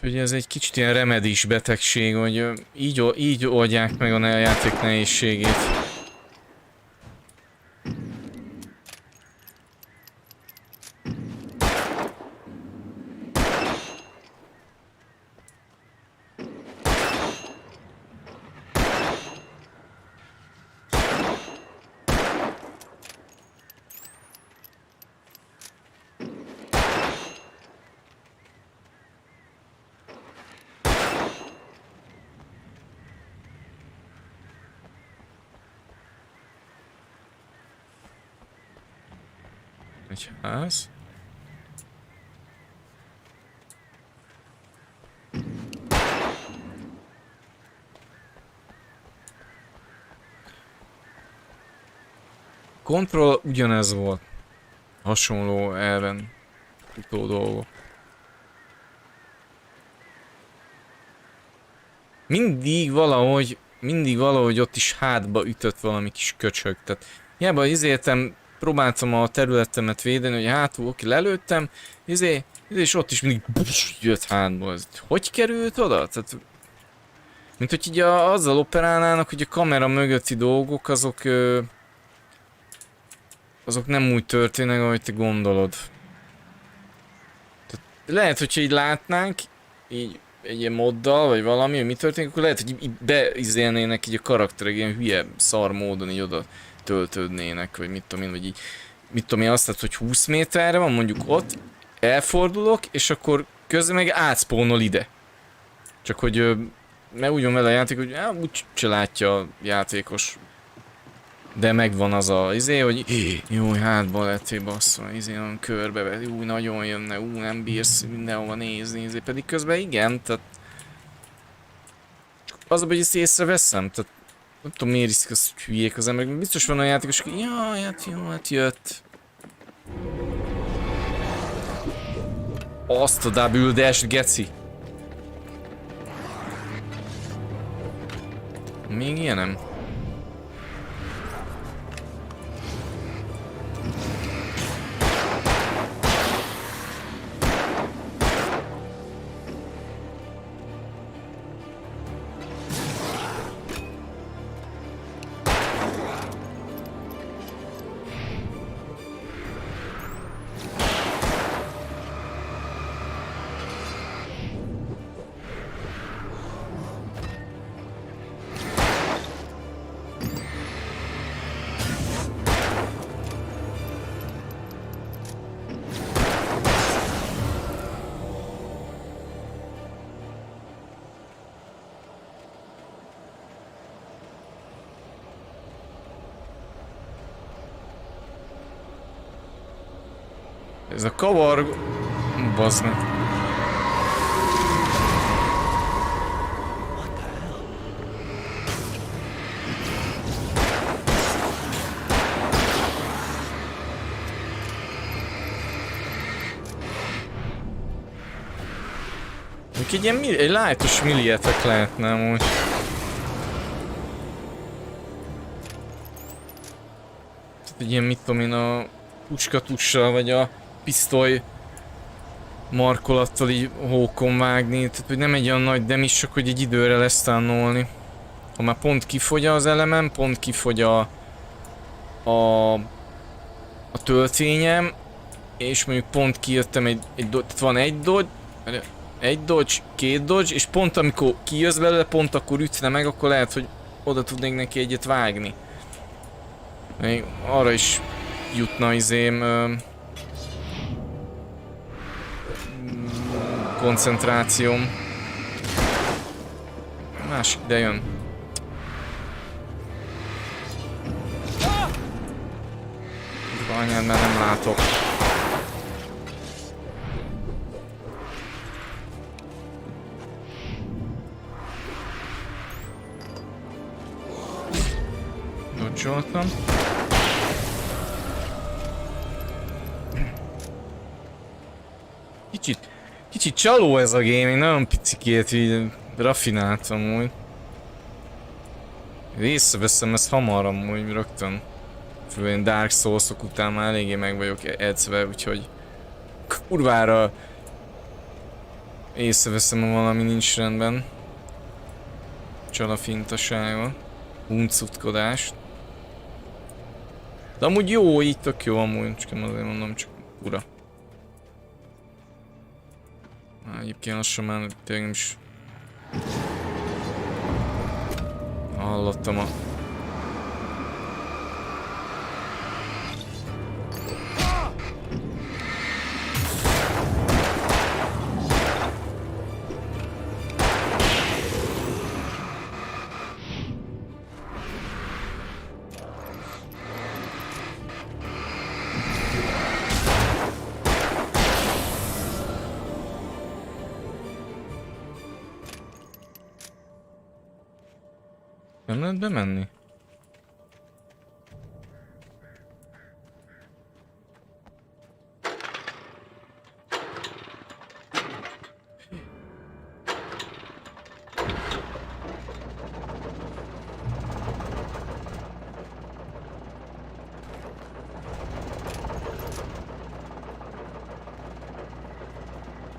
Úgyhogy ez egy kicsit ilyen remedis betegség, hogy így oldják meg a játék nehézségét. Egy ház. Control ugyanez volt. Hasonló elven futó dolgok. Mindig valahogy ott is hátba ütött valami kis köcsög. Tehát hiába izéltem, próbáltam a területemet védeni, hogy hátul oké, lelőttem, és ott is mindig jött hátba. Hogy került oda? Tehát, mint hogy így azzal operálnának, hogy a kamera mögötti dolgok azok nem úgy történnek, ahogy te gondolod. Tehát lehet, hogyha így látnánk, így egy ilyen moddal, vagy valami, hogy mi történik, akkor lehet, hogy így beizélnének így a karakterek ilyen hülye szar módon így oda töltődnének, vagy mit tudom én, vagy így mit tudom én, azt látod, hogy 20 méterre van, mondjuk ott, elfordulok, és akkor közben meg átspónol ide. Csak hogy mert úgy van vele a játék, hogy úgy se látja a játékos. De megvan az a izé, hogy jó, hátba lettél basszva, izé, olyan körbe, nagyon jönne, nem bírsz mindenhova nézni, pedig közben igen, tehát az a, hogy ezt észreveszem, tehát nem tudom miért iszik az hülyék az emberek, biztos van a játékos, hogy jaj, hát jó, hát jött. Azt a double dash, geci. Még ilyenem? Ez a kavar... Bazd meg. Egy ilyen egy lightos milliátek lehetne amúgy. Tehát egy ilyen mit tudom én a puskatussal vagy a pisztoly markolattal így hókon vágni, tehát hogy nem egy olyan nagy demis, csak hogy egy időre lesz tánolni. Ha már pont kifogy az elemem, pont kifogy a töltényem, és mondjuk pont kijöttem tehát van egy dodge, két dodge, és pont amikor kijössz belőle, pont akkor ütne meg, akkor lehet, hogy oda tudnék neki egyet vágni. Még arra is jutna izém koncentrációm. Másik ide jön. Anyád, mert nem látok. Dodge-oltam. Kicsit csaló ez a game, én nagyon picikét így raffináltam úgy. Észreveszem ezt hamar amúgy rögtön. Főleg én Dark Souls-ok után már eléggé meg vagyok edzve, úgyhogy kurvára észreveszem, ha valami nincs rendben. Csalafintasága, huncutkodást. De amúgy jó, így tök jó amúgy, csak azért mondom, csak ura. Egyébként lassan már tényleg nem is hallottam a... Nem lehet bemenni?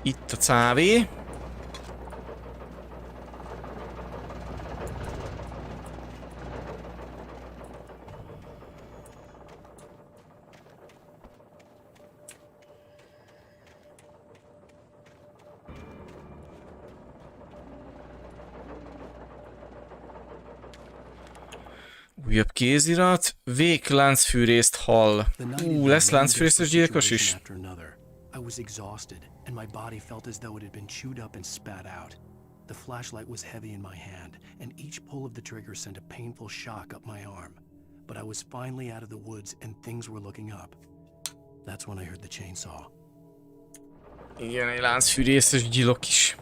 Itt a cávé. Újabb kézirat. Vék láncfűrészt hall. Lesz láncfűrészes gyilkos is? I was exhausted, and my body felt as though it had been chewed up and spat out. The flashlight was heavy in my hand, and each pull of the trigger sent a painful shock up my arm. But I was finally out of the woods, and things were looking up. That's when I heard the chainsaw. Igen, egy láncfűrészes gyilok is.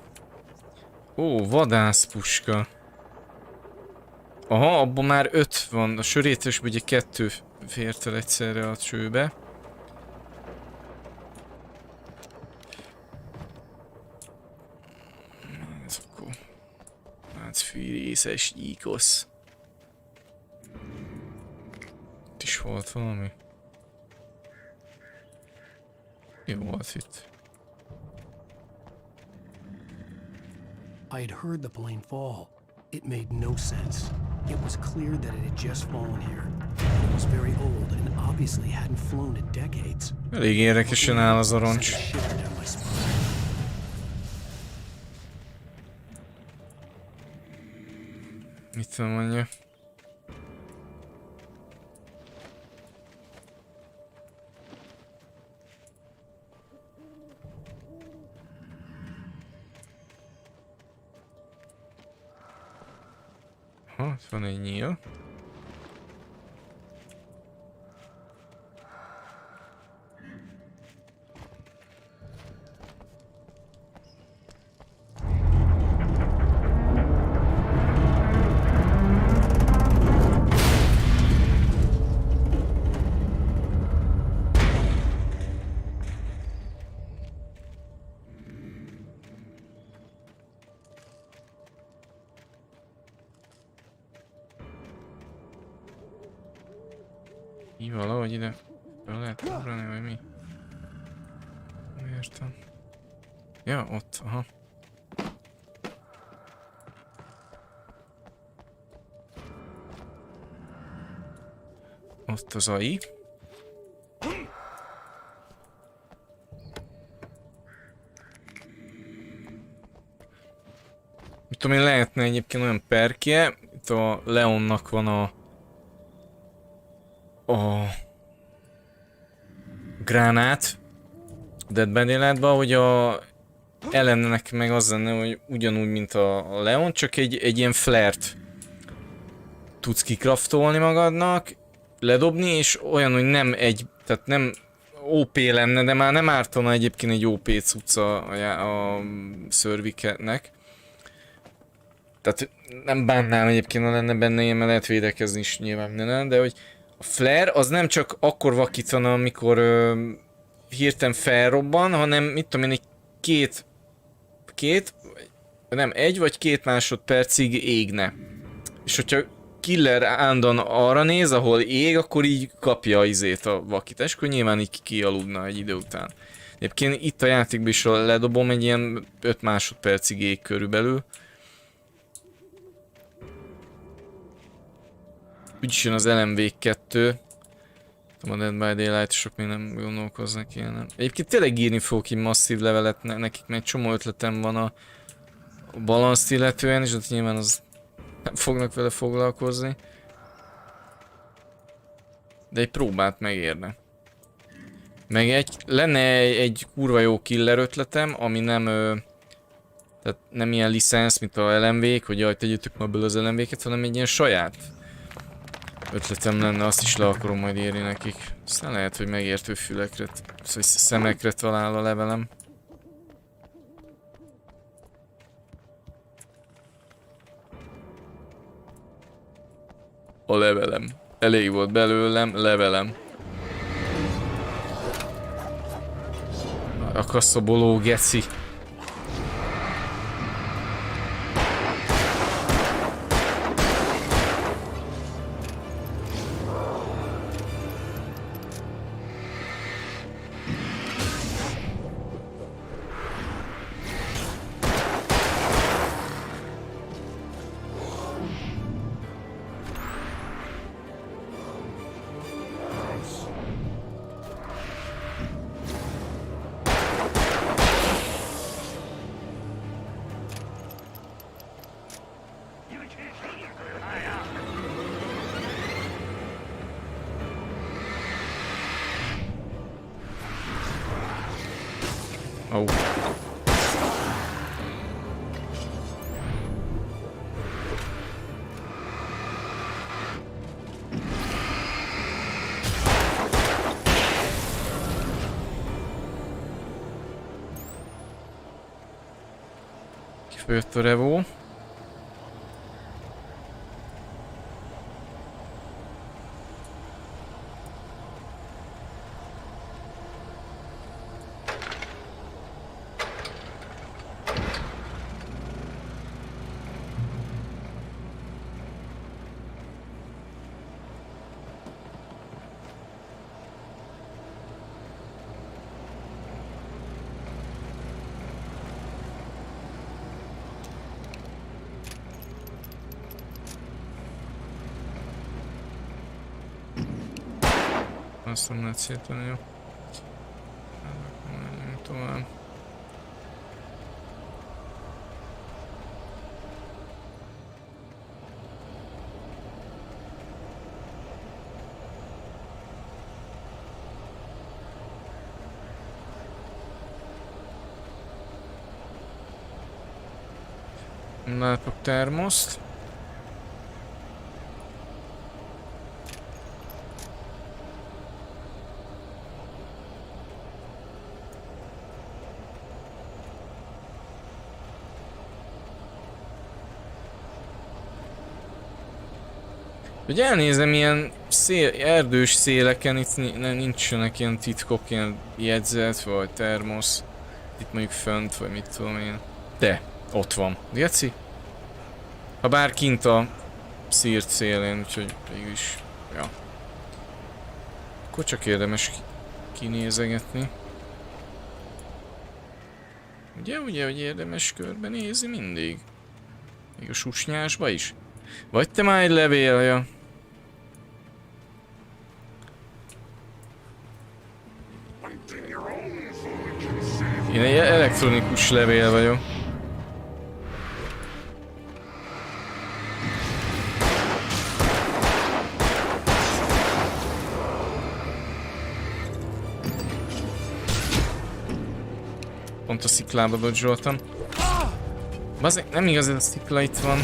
Ó, vadászpuska. Aha, abban már 5 van. A sörétesben ugye 2 fért el egyszerre a csőbe. Ez akkor... láncfűrészes gyilkos. Itt is volt valami. Mi volt itt? I had heard the plane fall. It made no sense. It was clear that it had just fallen here. It was very old and obviously hadn't flown in decades. Elég érdekesen áll az arancs. Mit mondja? Ha, itt van egy nyíl. Így valahogy ide be lehet ugrani, vagy mi? Nem értem. Ja, ott, aha. Ott az AI. Mit tudom én, lehetne egyébként olyan perkje, itt a Leonnak van a gránát Dead by Daylightban, hogy a ellennek meg az lenne, hogy ugyanúgy, mint a Leon, csak egy ilyen flare-t tudsz kikraftolni magadnak, ledobni, és olyan, hogy nem egy, tehát nem OP lenne, de már nem ártana egyébként egy OP cucc a Serviketnek. Tehát nem bánnám egyébként, ha lenne benne ilyen, mert lehet védekezni is nyilván minden, de hogy a flare az nem csak akkor vakítana, amikor hirtelen felrobban, hanem mit tudom én, egy vagy két másodpercig égne. És hogyha killer állandóan arra néz, ahol ég, akkor így kapja izét a vakítást, akkor nyilván így kialudna egy idő után. Egyébként itt a játékban is ledobom, egy ilyen 5 másodpercig ég körülbelül. Úgyis jön az LMV2. A Dead by Daylight, sok még nem gondolkoznak ilyen. Egyébként tényleg írni fogok ki masszív levelet nekik, mert egy csomó ötletem van a balanszt illetően, és ott nyilván az nem fognak vele foglalkozni. De egy próbát megérne. Meg lenne egy kurva jó killer ötletem, ami nem... tehát nem ilyen licensz, mint a LMV-k, hogy jaj, tegyétek már bele az LMV-ket, hanem egy ilyen saját ötletem lenne, azt is le akarom majd írni nekik. Aztán lehet, hogy megértő fülekre, vagy szemekre talál a levelem. A levelem. Elég volt belőlem, levelem. A kaszaboló geci. Ó. Kifőtt a revó. Azt nem lehet szétvenni, jó? Menjünk tovább. Látok termoszt. Hogy elnézem, ilyen erdős széleken itt nincsenek ilyen titkok, ilyen jegyzet vagy termosz. Itt mondjuk fönt, vagy mit tudom én. De, ott van. Geci? Ha bár kint a szírt szélén, úgyhogy mégis, ja. Akkor csak érdemes kinézegetni. Ugye, hogy érdemes körbenézni mindig? Még a susnyásba is? Vagy te már egy levélja? Én egy elektronikus levél vagyok. Pont a sziklába dodge-oltam. Bazeg, nem igaz, ez a szikla itt van.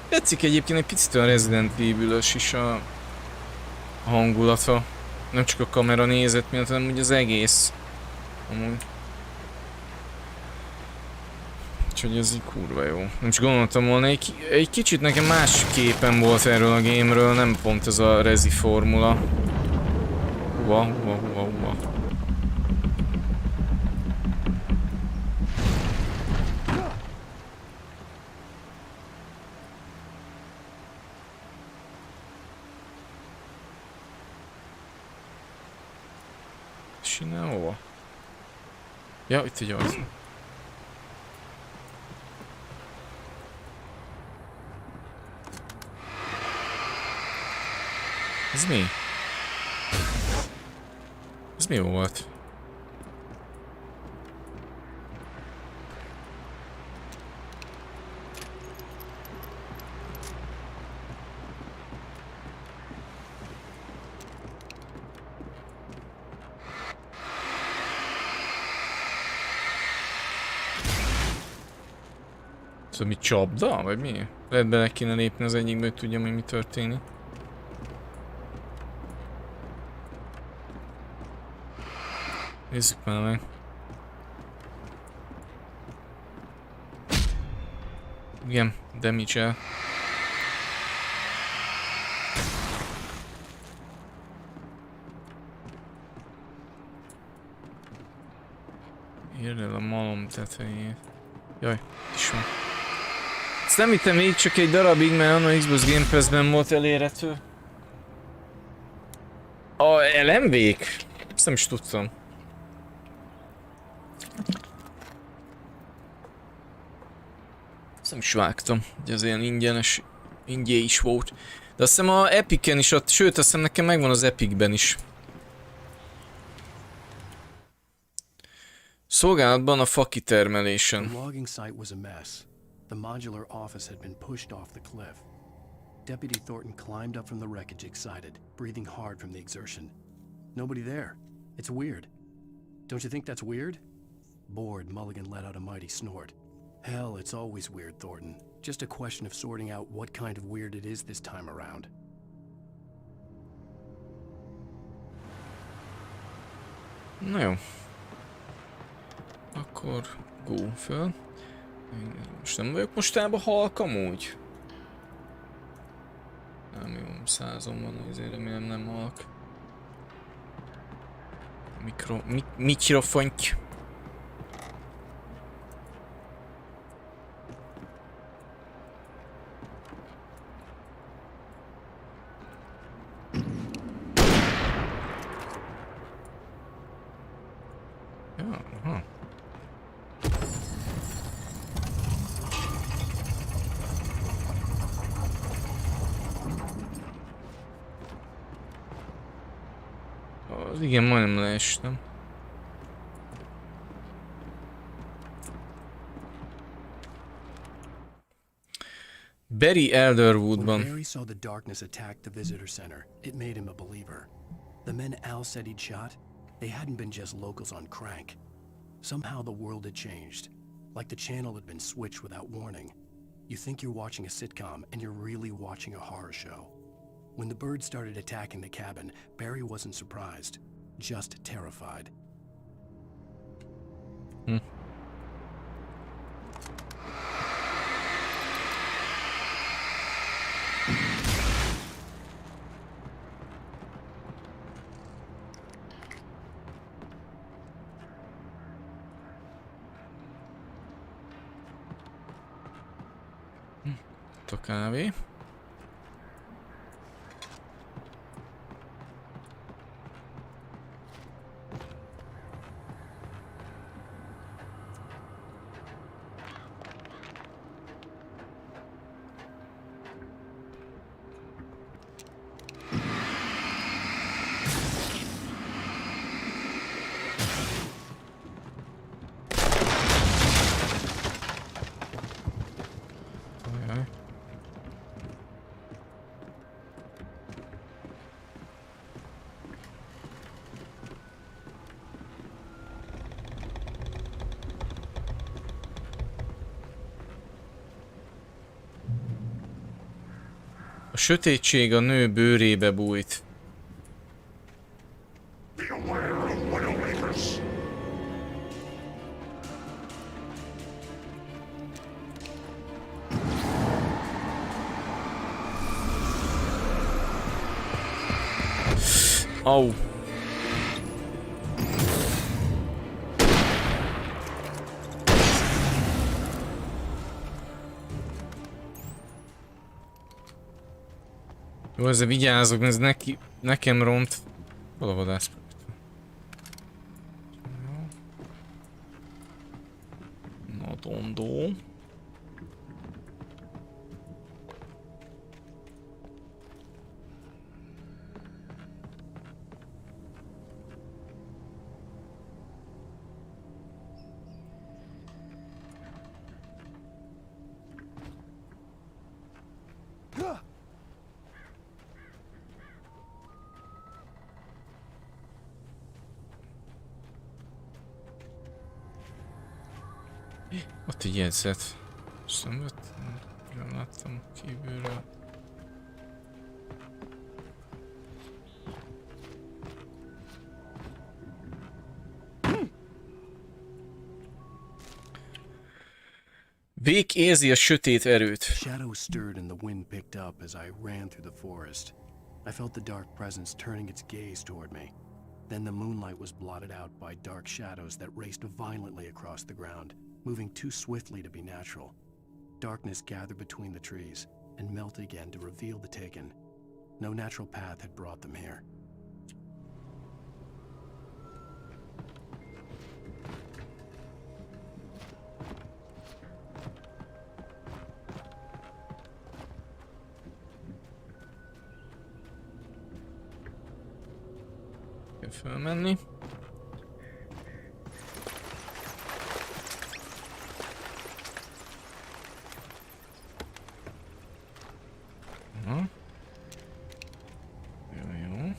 Tetszik egyébként egy picit olyan Resident Evil-ös is a hangulata. Nem csak a kamera nézet miatt, hanem úgy az egész. Amúgy. Úgyhogy ez így kurva jó. Nem is gondoltam volna, egy kicsit nekem más képen volt erről a gameről, nem pont ez a rezi formula. Hova. Hova? Ja, itt egy az. Ez mi? Ez mi volt? Mi csapda? Vagy mi? Lehet bele kéne lépni az egyikbe, hogy tudjam, hogy mi történik. Nézzük már meg. Igen, damage-el. Érd el a malom tetejét. Jaj, is van. Ezt nem hittem még csak egy darabig, mert annak Xbox Game Pass-ben volt elérhető. A LMV-k? Ezt nem is tudtam. Azt nem is vágtam, hogy az ilyen ingyenes, ingyé is volt. De azt hiszem a Epicen is ott, sőt azt hiszem nekem megvan az Epicben is. Szolgálatban a fakitermelésen. The logging site was a mess. The modular office had been pushed off the cliff. Deputy Thornton climbed up from the wreckage excited, breathing hard from the exertion. Nobody there. It's weird. Don't you think that's weird? Bored, Mulligan let out a mighty snort. Hell, it's always weird, Thornton. Just a question of sorting out what kind of weird it is this time around. Na jó. Akkor go föl. Most nem vagyok mostában halk amúgy. Nem jó, 100-on van, azért remélem nem halk. Mikrofonty. Ja, aha. Az igen, majdnem leestem. Barry Elderwoodban. When Barry saw the darkness attack the visitor center, it made him a believer. The men Al said he'd shot, they hadn't been just locals on crank. Somehow the world had changed, like the channel had been switched without warning. You think you're watching a sitcom, and you're really watching a horror show. When the birds started attacking the cabin, Barry wasn't surprised, just terrified. A kávé. A sötétség a nő bőrébe bújt. Au. Jó, ezzel vigyázok, ez nekem ront. Hol a vadász? Na, dondó. Ott egy jegyzet. Szemvettem, nem láttam kívülről. Wake érzi a sötét erőt. Shadows stirred and the wind picked up as I ran through the forest. I felt the dark presence turning its gaze toward me. Then the moonlight was blotted out by dark shadows that raced violently across the ground, moving too swiftly to be natural. Darkness gathered between the trees and melted again to reveal the taken. No natural path had brought them here. felmenni. Jó. Jó.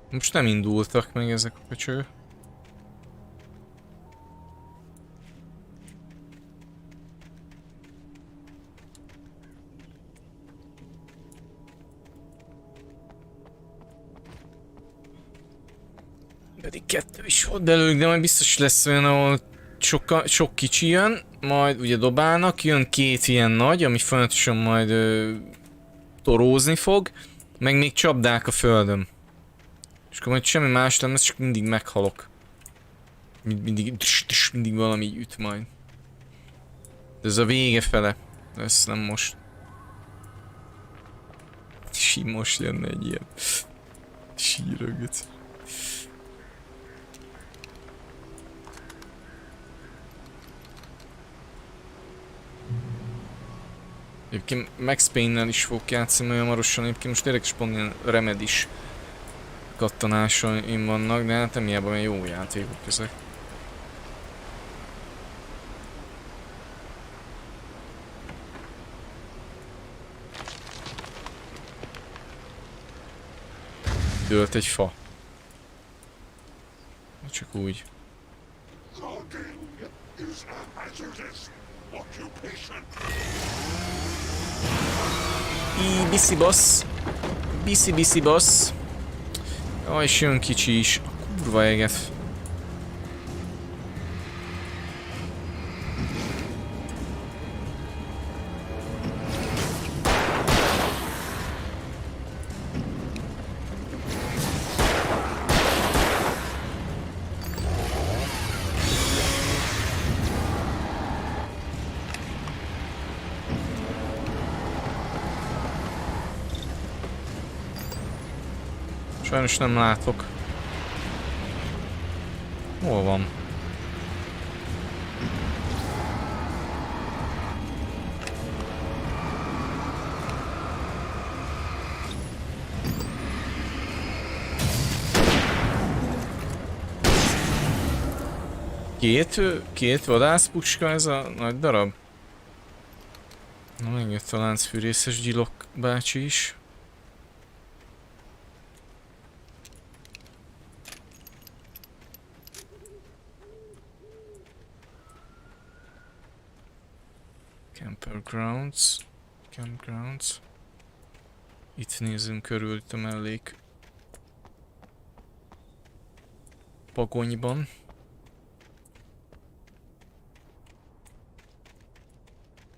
Most nem indultak meg ezek a köcsögök. Pedig kettő is volt belőlük, de majd biztos lesz olyan, ahol sok kicsi jön, majd ugye dobálnak, jön két ilyen nagy, ami folyamatosan majd torózni fog, meg még csapdák a földön. És akkor majd semmi más nem lesz, csak mindig meghalok. Mindig valami üt majd. De ez a vége fele. Ez nem most. Most jönne egy ilyen sírögöt. Egyébként Max Payne-nel is fogok játszani olyan marosan, egyébként most érdekes pont ilyen remedis kattanásaim vannak, de hát nem hiába jó játékok ezek. Dőlt egy fa. Csak úgy. Biszi boss. Biszi boss. Jaj, és jön kicsi is. A kurva eget. Sajnos nem látok. Hol van? Két vadászpuska ez a nagy darab? Na, megjött a láncfűrészes gyilok bácsi is. Campgrounds. Itt nézünk körül itt a mellék pagonyban.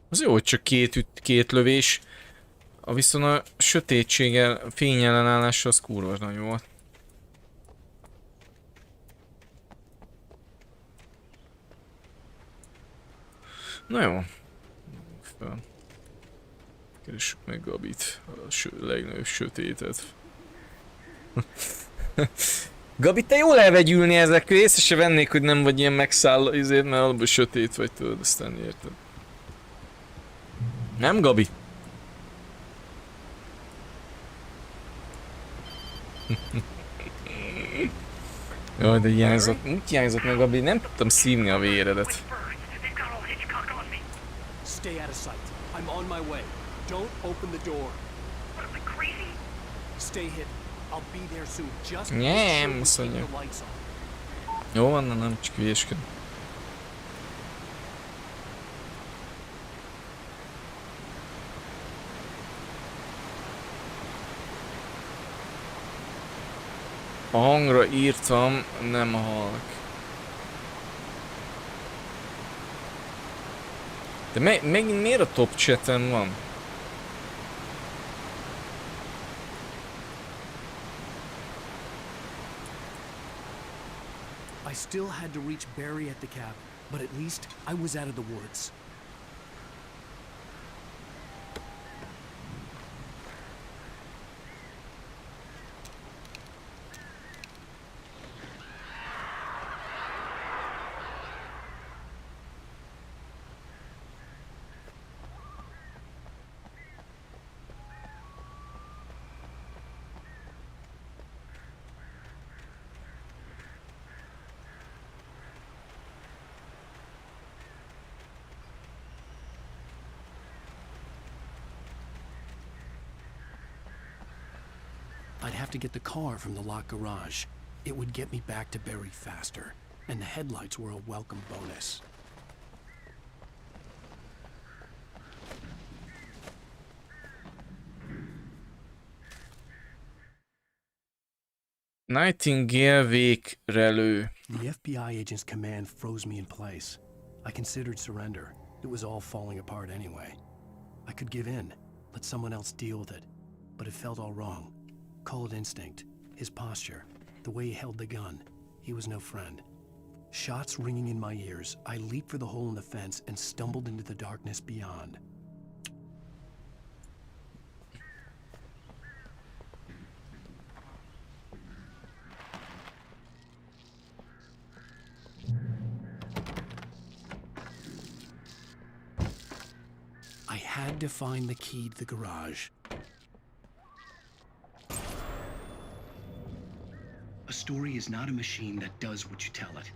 Az jó, hogy csak két lövés. Viszont a sötétséggel, fényellenállása az kurva nagy volt. Na jó. Keressük meg Gabit, a legnagyobb sötétet. Gabi, te jól elvegyülni ezek, észre se vennék, hogy nem vagy ilyen megszáll, ezért, mert alapból sötét vagy, tudod, aztán érted. Nem, Gabi? Jaj, de hiányzott, úgy hiányzott meg, Gabi, nem tudtam szívni a véredet. Stay out of sight. I'm on my way. Don't open the door. What am I crazy? Stay hidden. I'll be there soon. Just Nem, azt mondja. Jó van, nem csak hülyéskedem. A hangra írtam, nem halk. De megint miért a top chaten van? I still had to reach Barry at the cab, but at least I was out of the woods. I'd have to get the car from the locked garage. It would get me back to Barry faster, and the headlights were a welcome bonus. Nightingale végrelő. The FBI agent's command froze me in place. I considered surrender. It was all falling apart anyway. I could give in, let someone else deal with it, but it felt all wrong. Call it instinct, his posture, the way he held the gun. He was no friend. Shots ringing in my ears, I leaped for the hole in the fence and stumbled into the darkness beyond. I had to find the key to the garage. A story is not a machine that does what you tell it.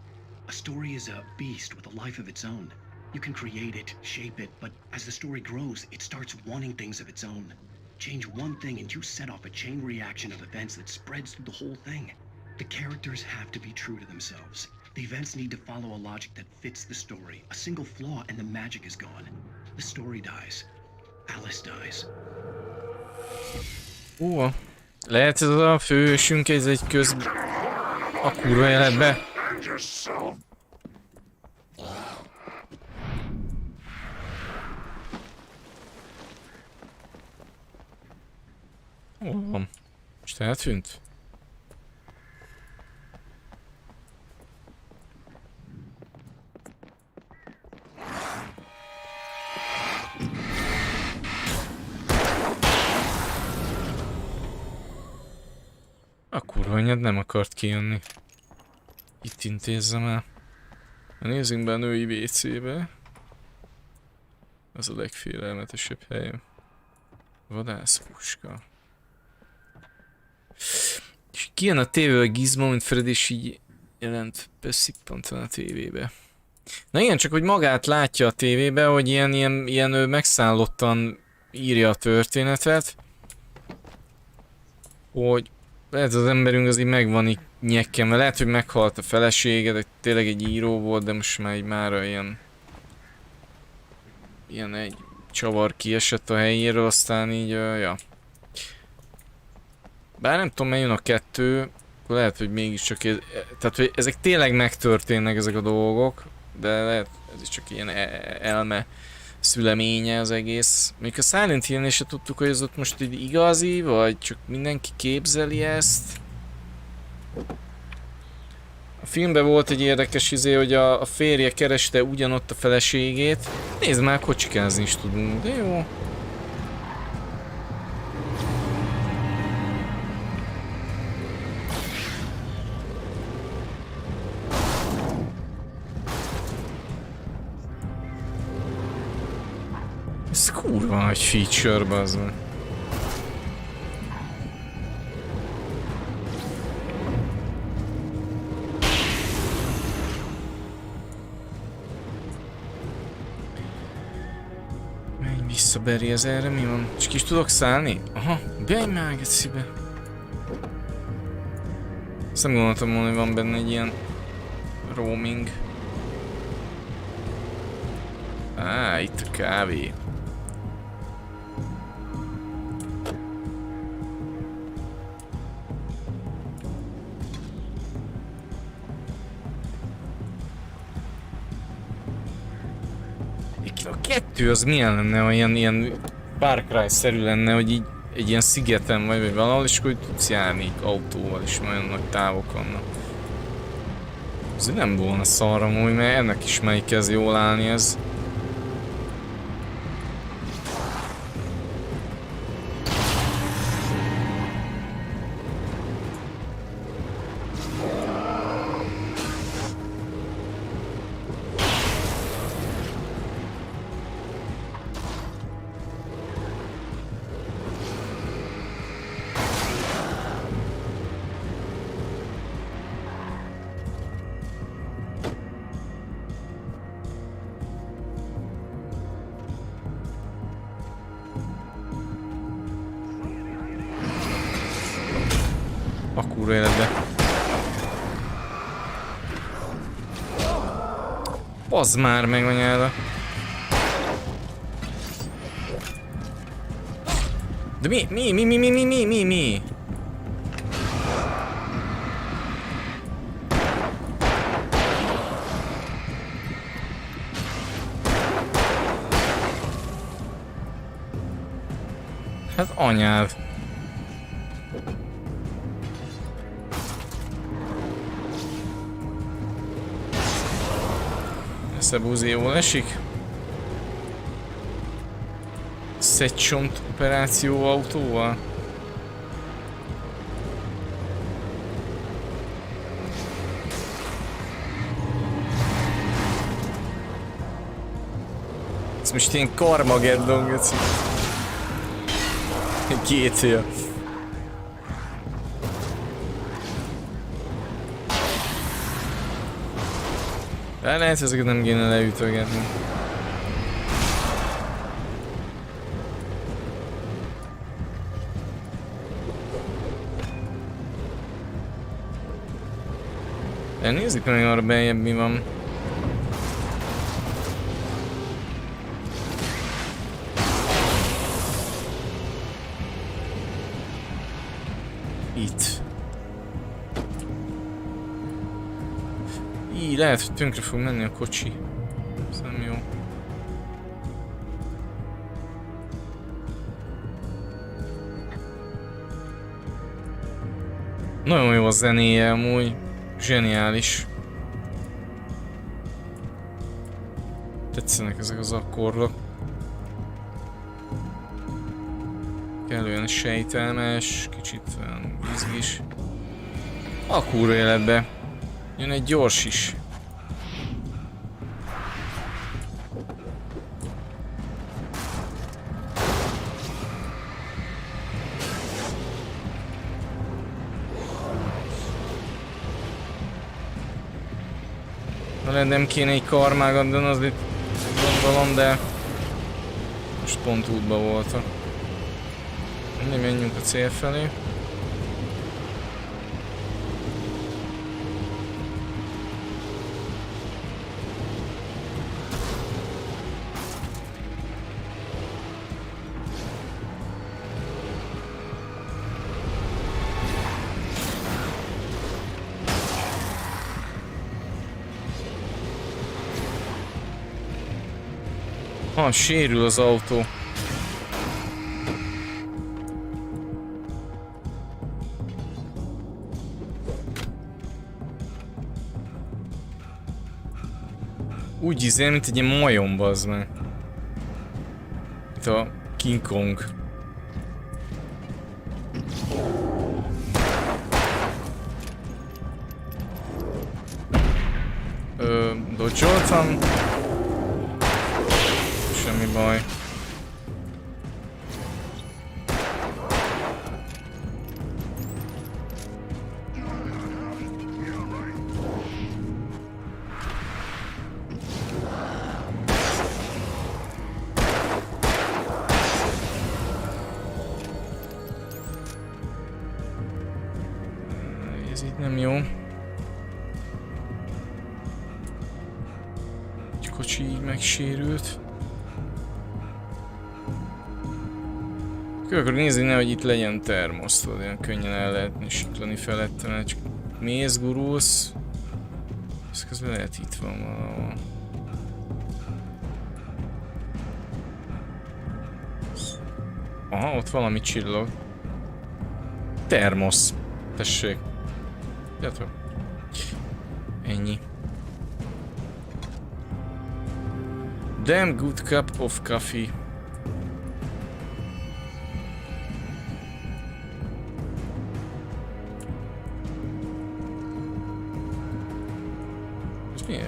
A story is a beast with a life of its own. You can create it, shape it, but as the story grows, it starts wanting things of its own. Change one thing and you set off a chain reaction of events that spreads through the whole thing. The characters have to be true to themselves. The events need to follow a logic that fits the story. A single flaw and the magic is gone. The story dies. Alice dies. Lehet ez a főhősünk, ez egy a kurva életbe. Hol van? Most eltűnt? A kurva anyád nem akart kijönni. Itt intézzem el. Nézzünk be a női WC-be. Az a legfélelmetesebb helyem. Vadászpuska. És kijön a tévéből a Gizmo, mint Fred, és így jelent beszippantani a tévébe. Na igen, csak hogy magát látja a tévébe, hogy ilyen megszállottan írja a történetet. Hogy lehet az emberünk az így meg van nyekkenve, lehet, hogy meghalt a felesége, de tényleg egy író volt, de most már így mára ilyen egy csavar kiesett a helyéről, aztán így, ja. Bár nem tudom, mely jön a 2, lehet, hogy mégiscsak, tehát hogy ezek tényleg megtörténnek ezek a dolgok, de lehet, ez is csak ilyen elme szüleménye az egész. Még a Silent Hill-nél se tudtuk, hogy ez ott most így igazi, vagy csak mindenki képzeli ezt. A filmben volt egy érdekes izé, hogy a férje kereste ugyanott a feleségét. Nézd már, kocsikázni is tudunk, de jó. Ez kurva nagy feature, bazd meg. Menj vissza, Barry, ez erre mi van? Csak is tudok szállni? Aha, beállj már egy szíbe. Azt nem gondoltam volna, hogy van benne egy ilyen roaming. Itt a kávé. vezető az milyen lenne, ha ilyen Far Cry-szerű lenne, hogy így egy ilyen szigeten vagy valahol, és akkor tudsz járni autóval is, nagyon nagy távok vannak. Azért nem volna szarra múlj, mert ennek is melyik kezd jól állni ez. A kurva életbe. Bazd már meg anyára. De mi? Hát anyád. Szebúzi jól esik. Szedcsont operáció autóval. Ez most ilyen Carmageddon, geci. GTA. De lehet, ezeket nem kéne leütögetni. Nézzük meg arra beljebb mi van. Itt. Így lehet, hogy tönkre fog menni a kocsi. Ez nem jó. Nagyon jó a zenéje amúgy. Zseniális. Tetszenek ezek az akkordok. Kellően sejtelmes, kicsit olyan izgis. A kurva életbe. Jön egy gyors is. Lehet nem kéne egy karmágat, az itt gondolom, de most pont útba voltak. Menjünk a cél felé. Sérül az autó. Úgy izél, mint egy ilyen majom, bazd meg. Itt a King Kong. Dodge-oltam. Semmi baj. Ez így nem jó. Egy kocsi így megsérült. Akkor nézni, nehogy itt legyen termosz, olyan könnyen el lehetne siklani felettem, csak mész, gurulsz. Ez közben lehet itt van valahol. Aha, ott valami csillog. Termosz. Tessék. Gyertek. Ennyi. Damn good cup of coffee.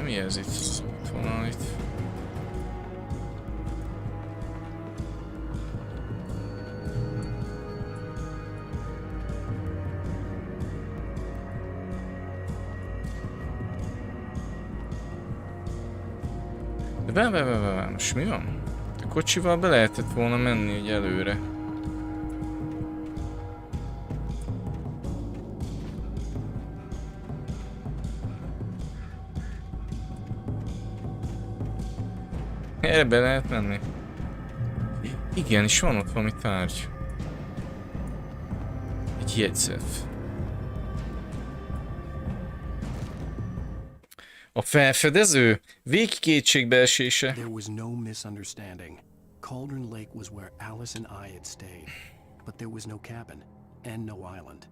Mi ez itt? Ott van itt. De most mi van? A kocsival be lehetett volna menni így előre. Erre be lehet menni? Igen, és van ott valami tárgy. Egy jegyzet. A felfedező? Végig kétségbeesése. There was no misunderstanding. Cauldron Lake was where Alice and I had stayed, but there was no cabin and no island.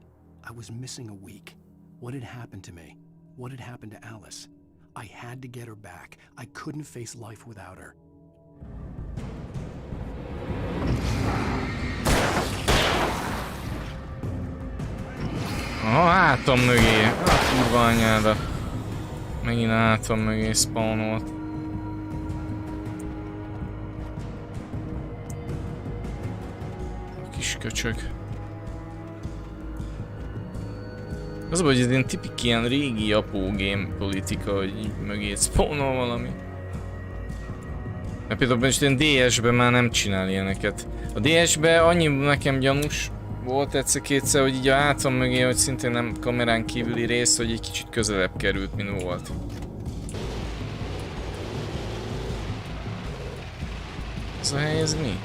I was missing a week. What had happened to me? What had happened to Alice? I had to get her back. I couldn't face life without her. Aha, hátam mögé. A kurva anyádat. Megint hátam mögé spawnolt. A kis köcsög. Az a baj, hogy ez ilyen tipik ilyen régi apógém politika, hogy így mögé spawnol valami. Mert például most ilyen DS-ben már nem csinál ilyeneket. A DS-ben annyi nekem gyanús volt egyszer-kétszer, hogy így a hátam mögé, hogy szintén nem kamerán kívüli rész, hogy egy kicsit közelebb került, mint volt. Ez a hely, ez mi?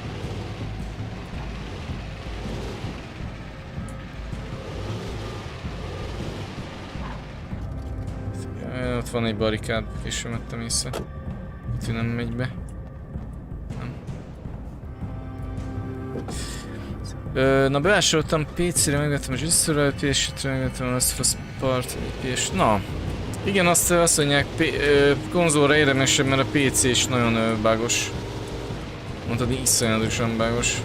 Ott van egy barikád, később vettem észre. Itt nem megy be. Na, bevásároltam PC-re, megvettem az összerelépését, megvettem azt a part és na, igen, azt mondják, konzolra érdemesebb, mert a PC is nagyon bugos. Mondtad, iszonyatosan bugos.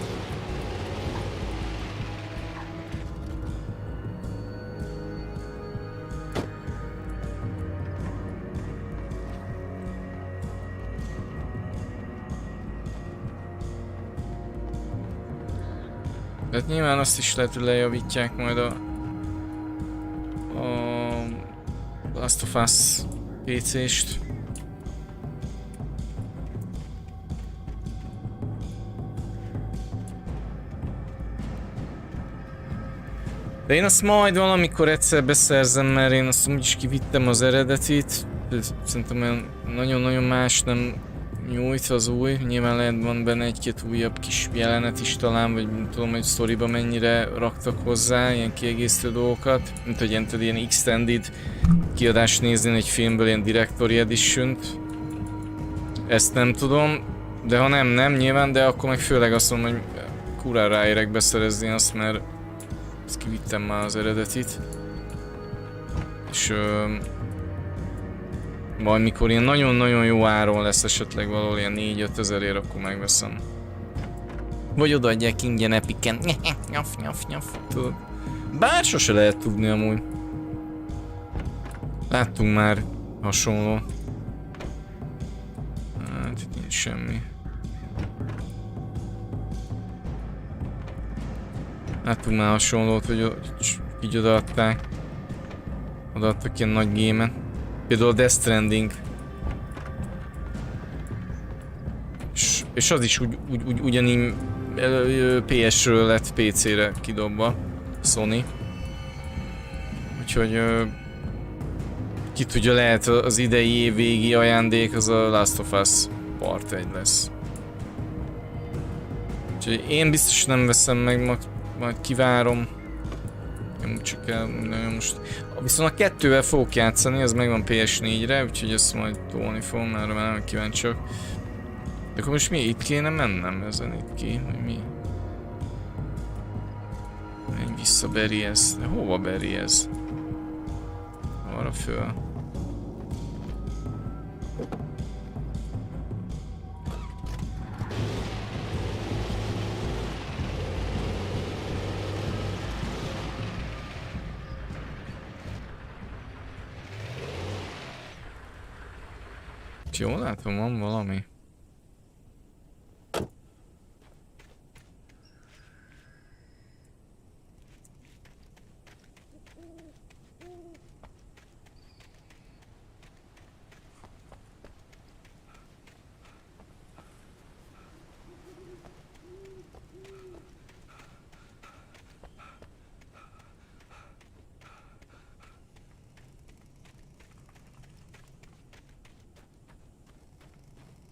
Tehát nyilván azt is lehet, hogy lejavítják majd a Last of Us PC-st. De én azt majd valamikor egyszer beszerzem, mert én azt úgyis kivittem az eredetit. Szerintem olyan nagyon-nagyon más nem nyújt az új. Nyilván lehet van benne egy-két újabb kis jelenet is talán, vagy nem tudom, hogy sztoriba mennyire raktak hozzá ilyen kiegészítő dolgokat. Mint hogy ilyen extended kiadást nézni egy filmből, ilyen Directory Edition-t. Ezt nem tudom, de ha nem nyilván, de akkor meg főleg azt mondom, hogy kurán ráérek beszerezni azt, mert ezt kivittem már az eredetit. És majd mikor ilyen nagyon-nagyon jó áron lesz esetleg valahol ilyen 4-5 ezerért, akkor megveszem. Vagy odaadják ingyen Epiken. Nyaf. Tudod. Bár sose lehet tudni amúgy. Láttunk már hasonló. Hát itt nincs semmi. Láttunk már hasonlót, hogy így odaadták. Odaadtak ilyen nagy gémen. Például a Death Stranding. És az is ugyanígy PS-ről lett PC-re kidobva. Sony. Úgyhogy ki tudja, lehet az idei év végi ajándék az a Last of Us Part 1 lesz. Úgyhogy én biztos nem veszem meg, majd kivárom. Csak el, most. Viszont a 2-vel fogok játszani, az megvan PS4-re, úgyhogy ezt majd tolni fogom, mert nem kíváncsiak. De akkor most mi? Itt kéne mennem ezen itt ki? Vagy mi? Menj vissza, Beriez. De hova Beriez? Arra föl. Jól látom, van valami.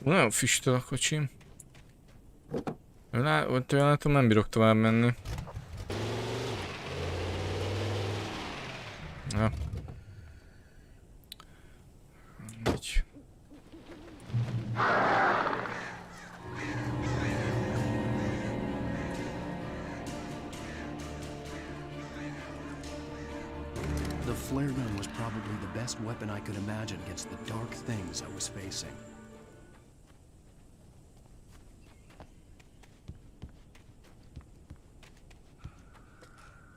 Nagyon füstöl a kocsim. Ott olyan látom, nem bírok tovább menni. Ja. Így. The flare gun was probably the best weapon I could imagine against the dark things I was facing.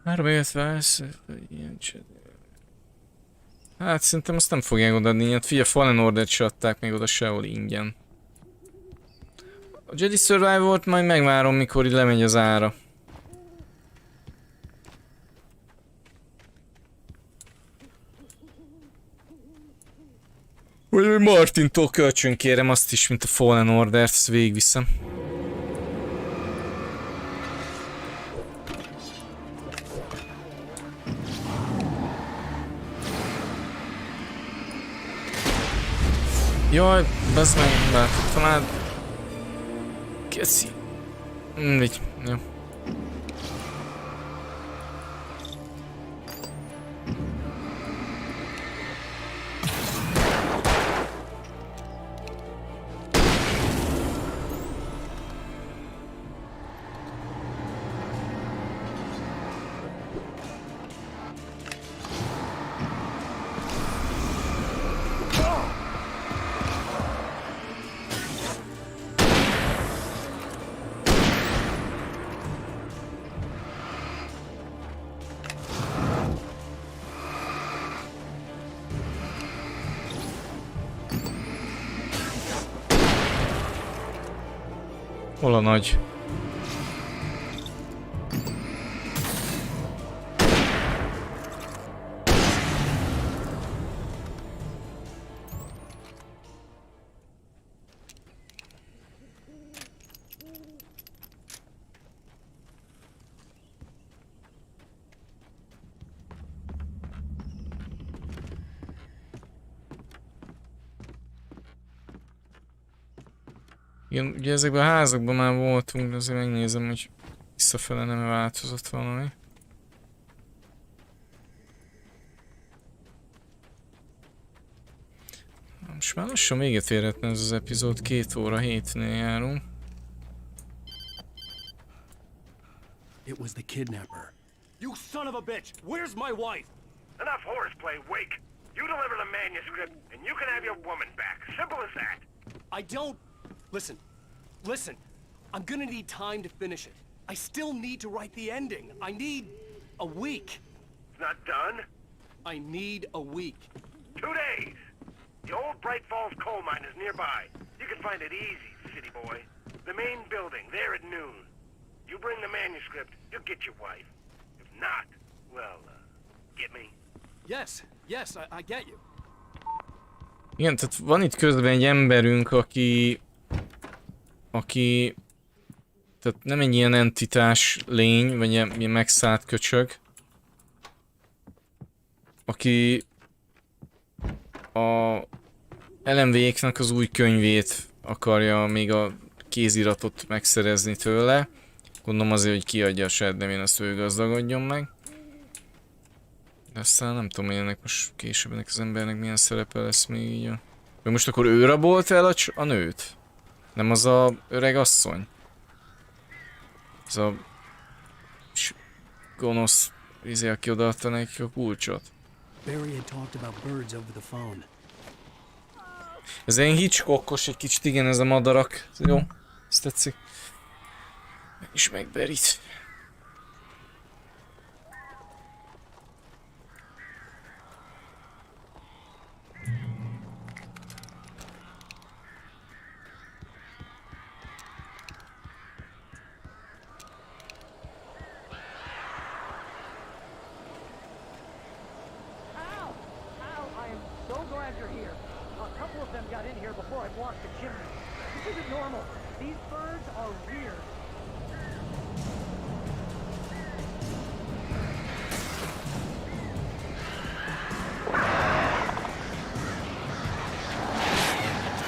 Már bejött válsz, hát szerintem azt nem fogják odaadni ingyen. Figyelj, Fallen Ordert se adták még oda sehol ingyen. A Jedi Survivor-t majd megvárom, mikor így lemegy az ára. Vagy Martintól kölcsön kérem azt is, mint a Fallen Ordert, ezt végigviszem. Jaj, bazd meg, látottam át. Keci. Mindegy, jó. Hol a nagy? Igen, ugye ezekben a házakban már voltunk, de azért megnézem, hogy visszafele nem változott valami. Most már lassan véget érhetne ez az epizód, 2 óra 7-nél járunk. It was the kidnapper. You son of a bitch! Where's my wife? Enough horseplay, Wake. You deliver the manuscript, and you can have your woman back. Simple as that. I don't... Listen. I'm gonna need time to finish it. I still need to write the ending. I need a week. It's not done? I need a week. 2 days. The old Bright Falls coal mine is nearby. You can find it easy, city boy. The main building, there at noon. You bring the manuscript, you'll get your wife. If not, well, get me? Yes, I get you. Igen, tehát van itt közben egy emberünk, aki tehát nem egy ilyen entitás lény, vagy ilyen megszállt köcsög, aki a LMV-knek az új könyvét akarja még a kéziratot megszerezni tőle. Gondolom azért, hogy kiadja a saját nevén, azt ő gazdagodjon meg. De aztán nem tudom, hogy ennek most később ennek az embernek milyen szerepe lesz még így a... Vagy most akkor ő rabolt el a nőt? Nem az a öreg asszony? Ez a... gonosz aki odaadta nekik a kulcsot. Barry had talked about birds over the phone. Ez ilyen Hitchcockos egy kicsit, igen, ez a madarak. Jó, ezt tetszik. És meg Barryt.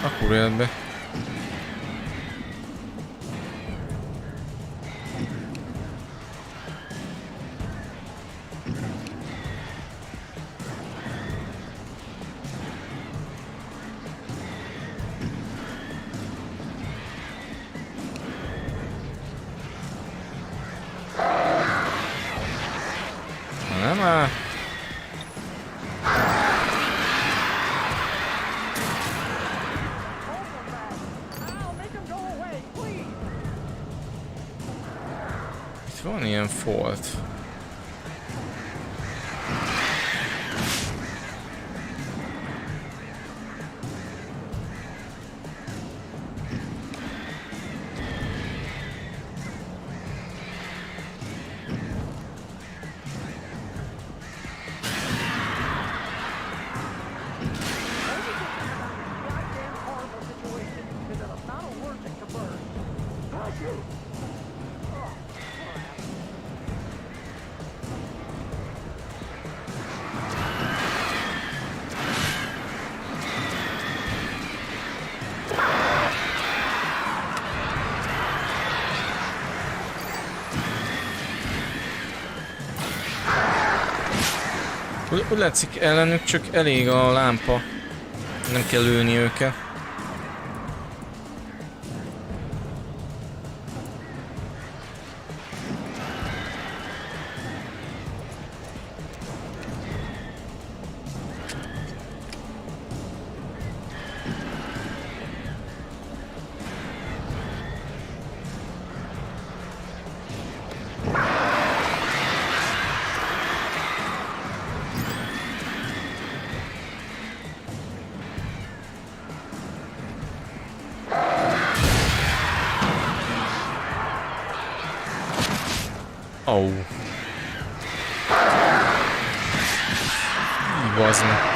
Akkor jött be. Nem áll. Van ilyen folt. Úgy látszik, ellenük csak elég a lámpa. Nem kell lőni őket. Oh. Bazd meg.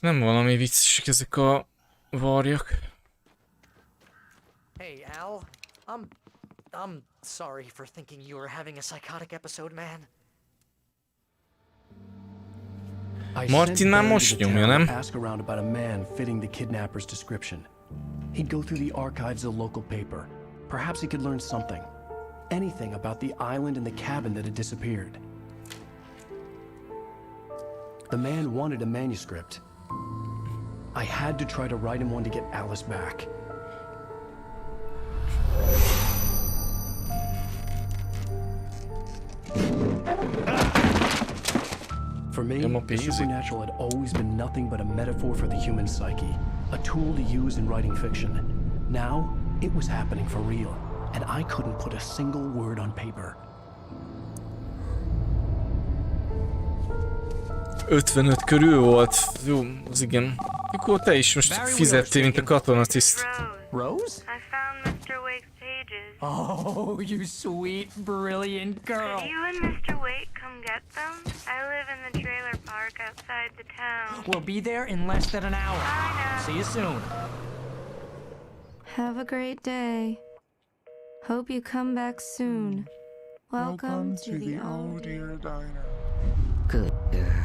Nem valami viccesek ezek a varjak. Hey, Al. I'm sorry for thinking you were having a psychotic episode, man. Martin már most nyomja, nem? Ask around about a man fitting the kidnapper's description. He'd go through the archives of the local paper. Perhaps he could learn something. Anything about the island and the cabin that had disappeared. The man wanted a manuscript. I had to try to write him one to get Alice back. For me, the supernatural had always been nothing but a metaphor for the human psyche, a tool to use in writing fiction. Now, it was happening for real, and I couldn't put a single word on paper. 55 körül volt. Jó, az igen. Mikor te is most fizettél, mint a katonatiszt. Rose? I found Mr. Wake's pages. Oh, you sweet, brilliant girl. Could you and Mr. Wake come get them? I live in the trailer park outside the town. We'll be there in less than an hour. See you soon. Have a great day. Hope you come back soon. Welcome to the Oh Dear Good girl.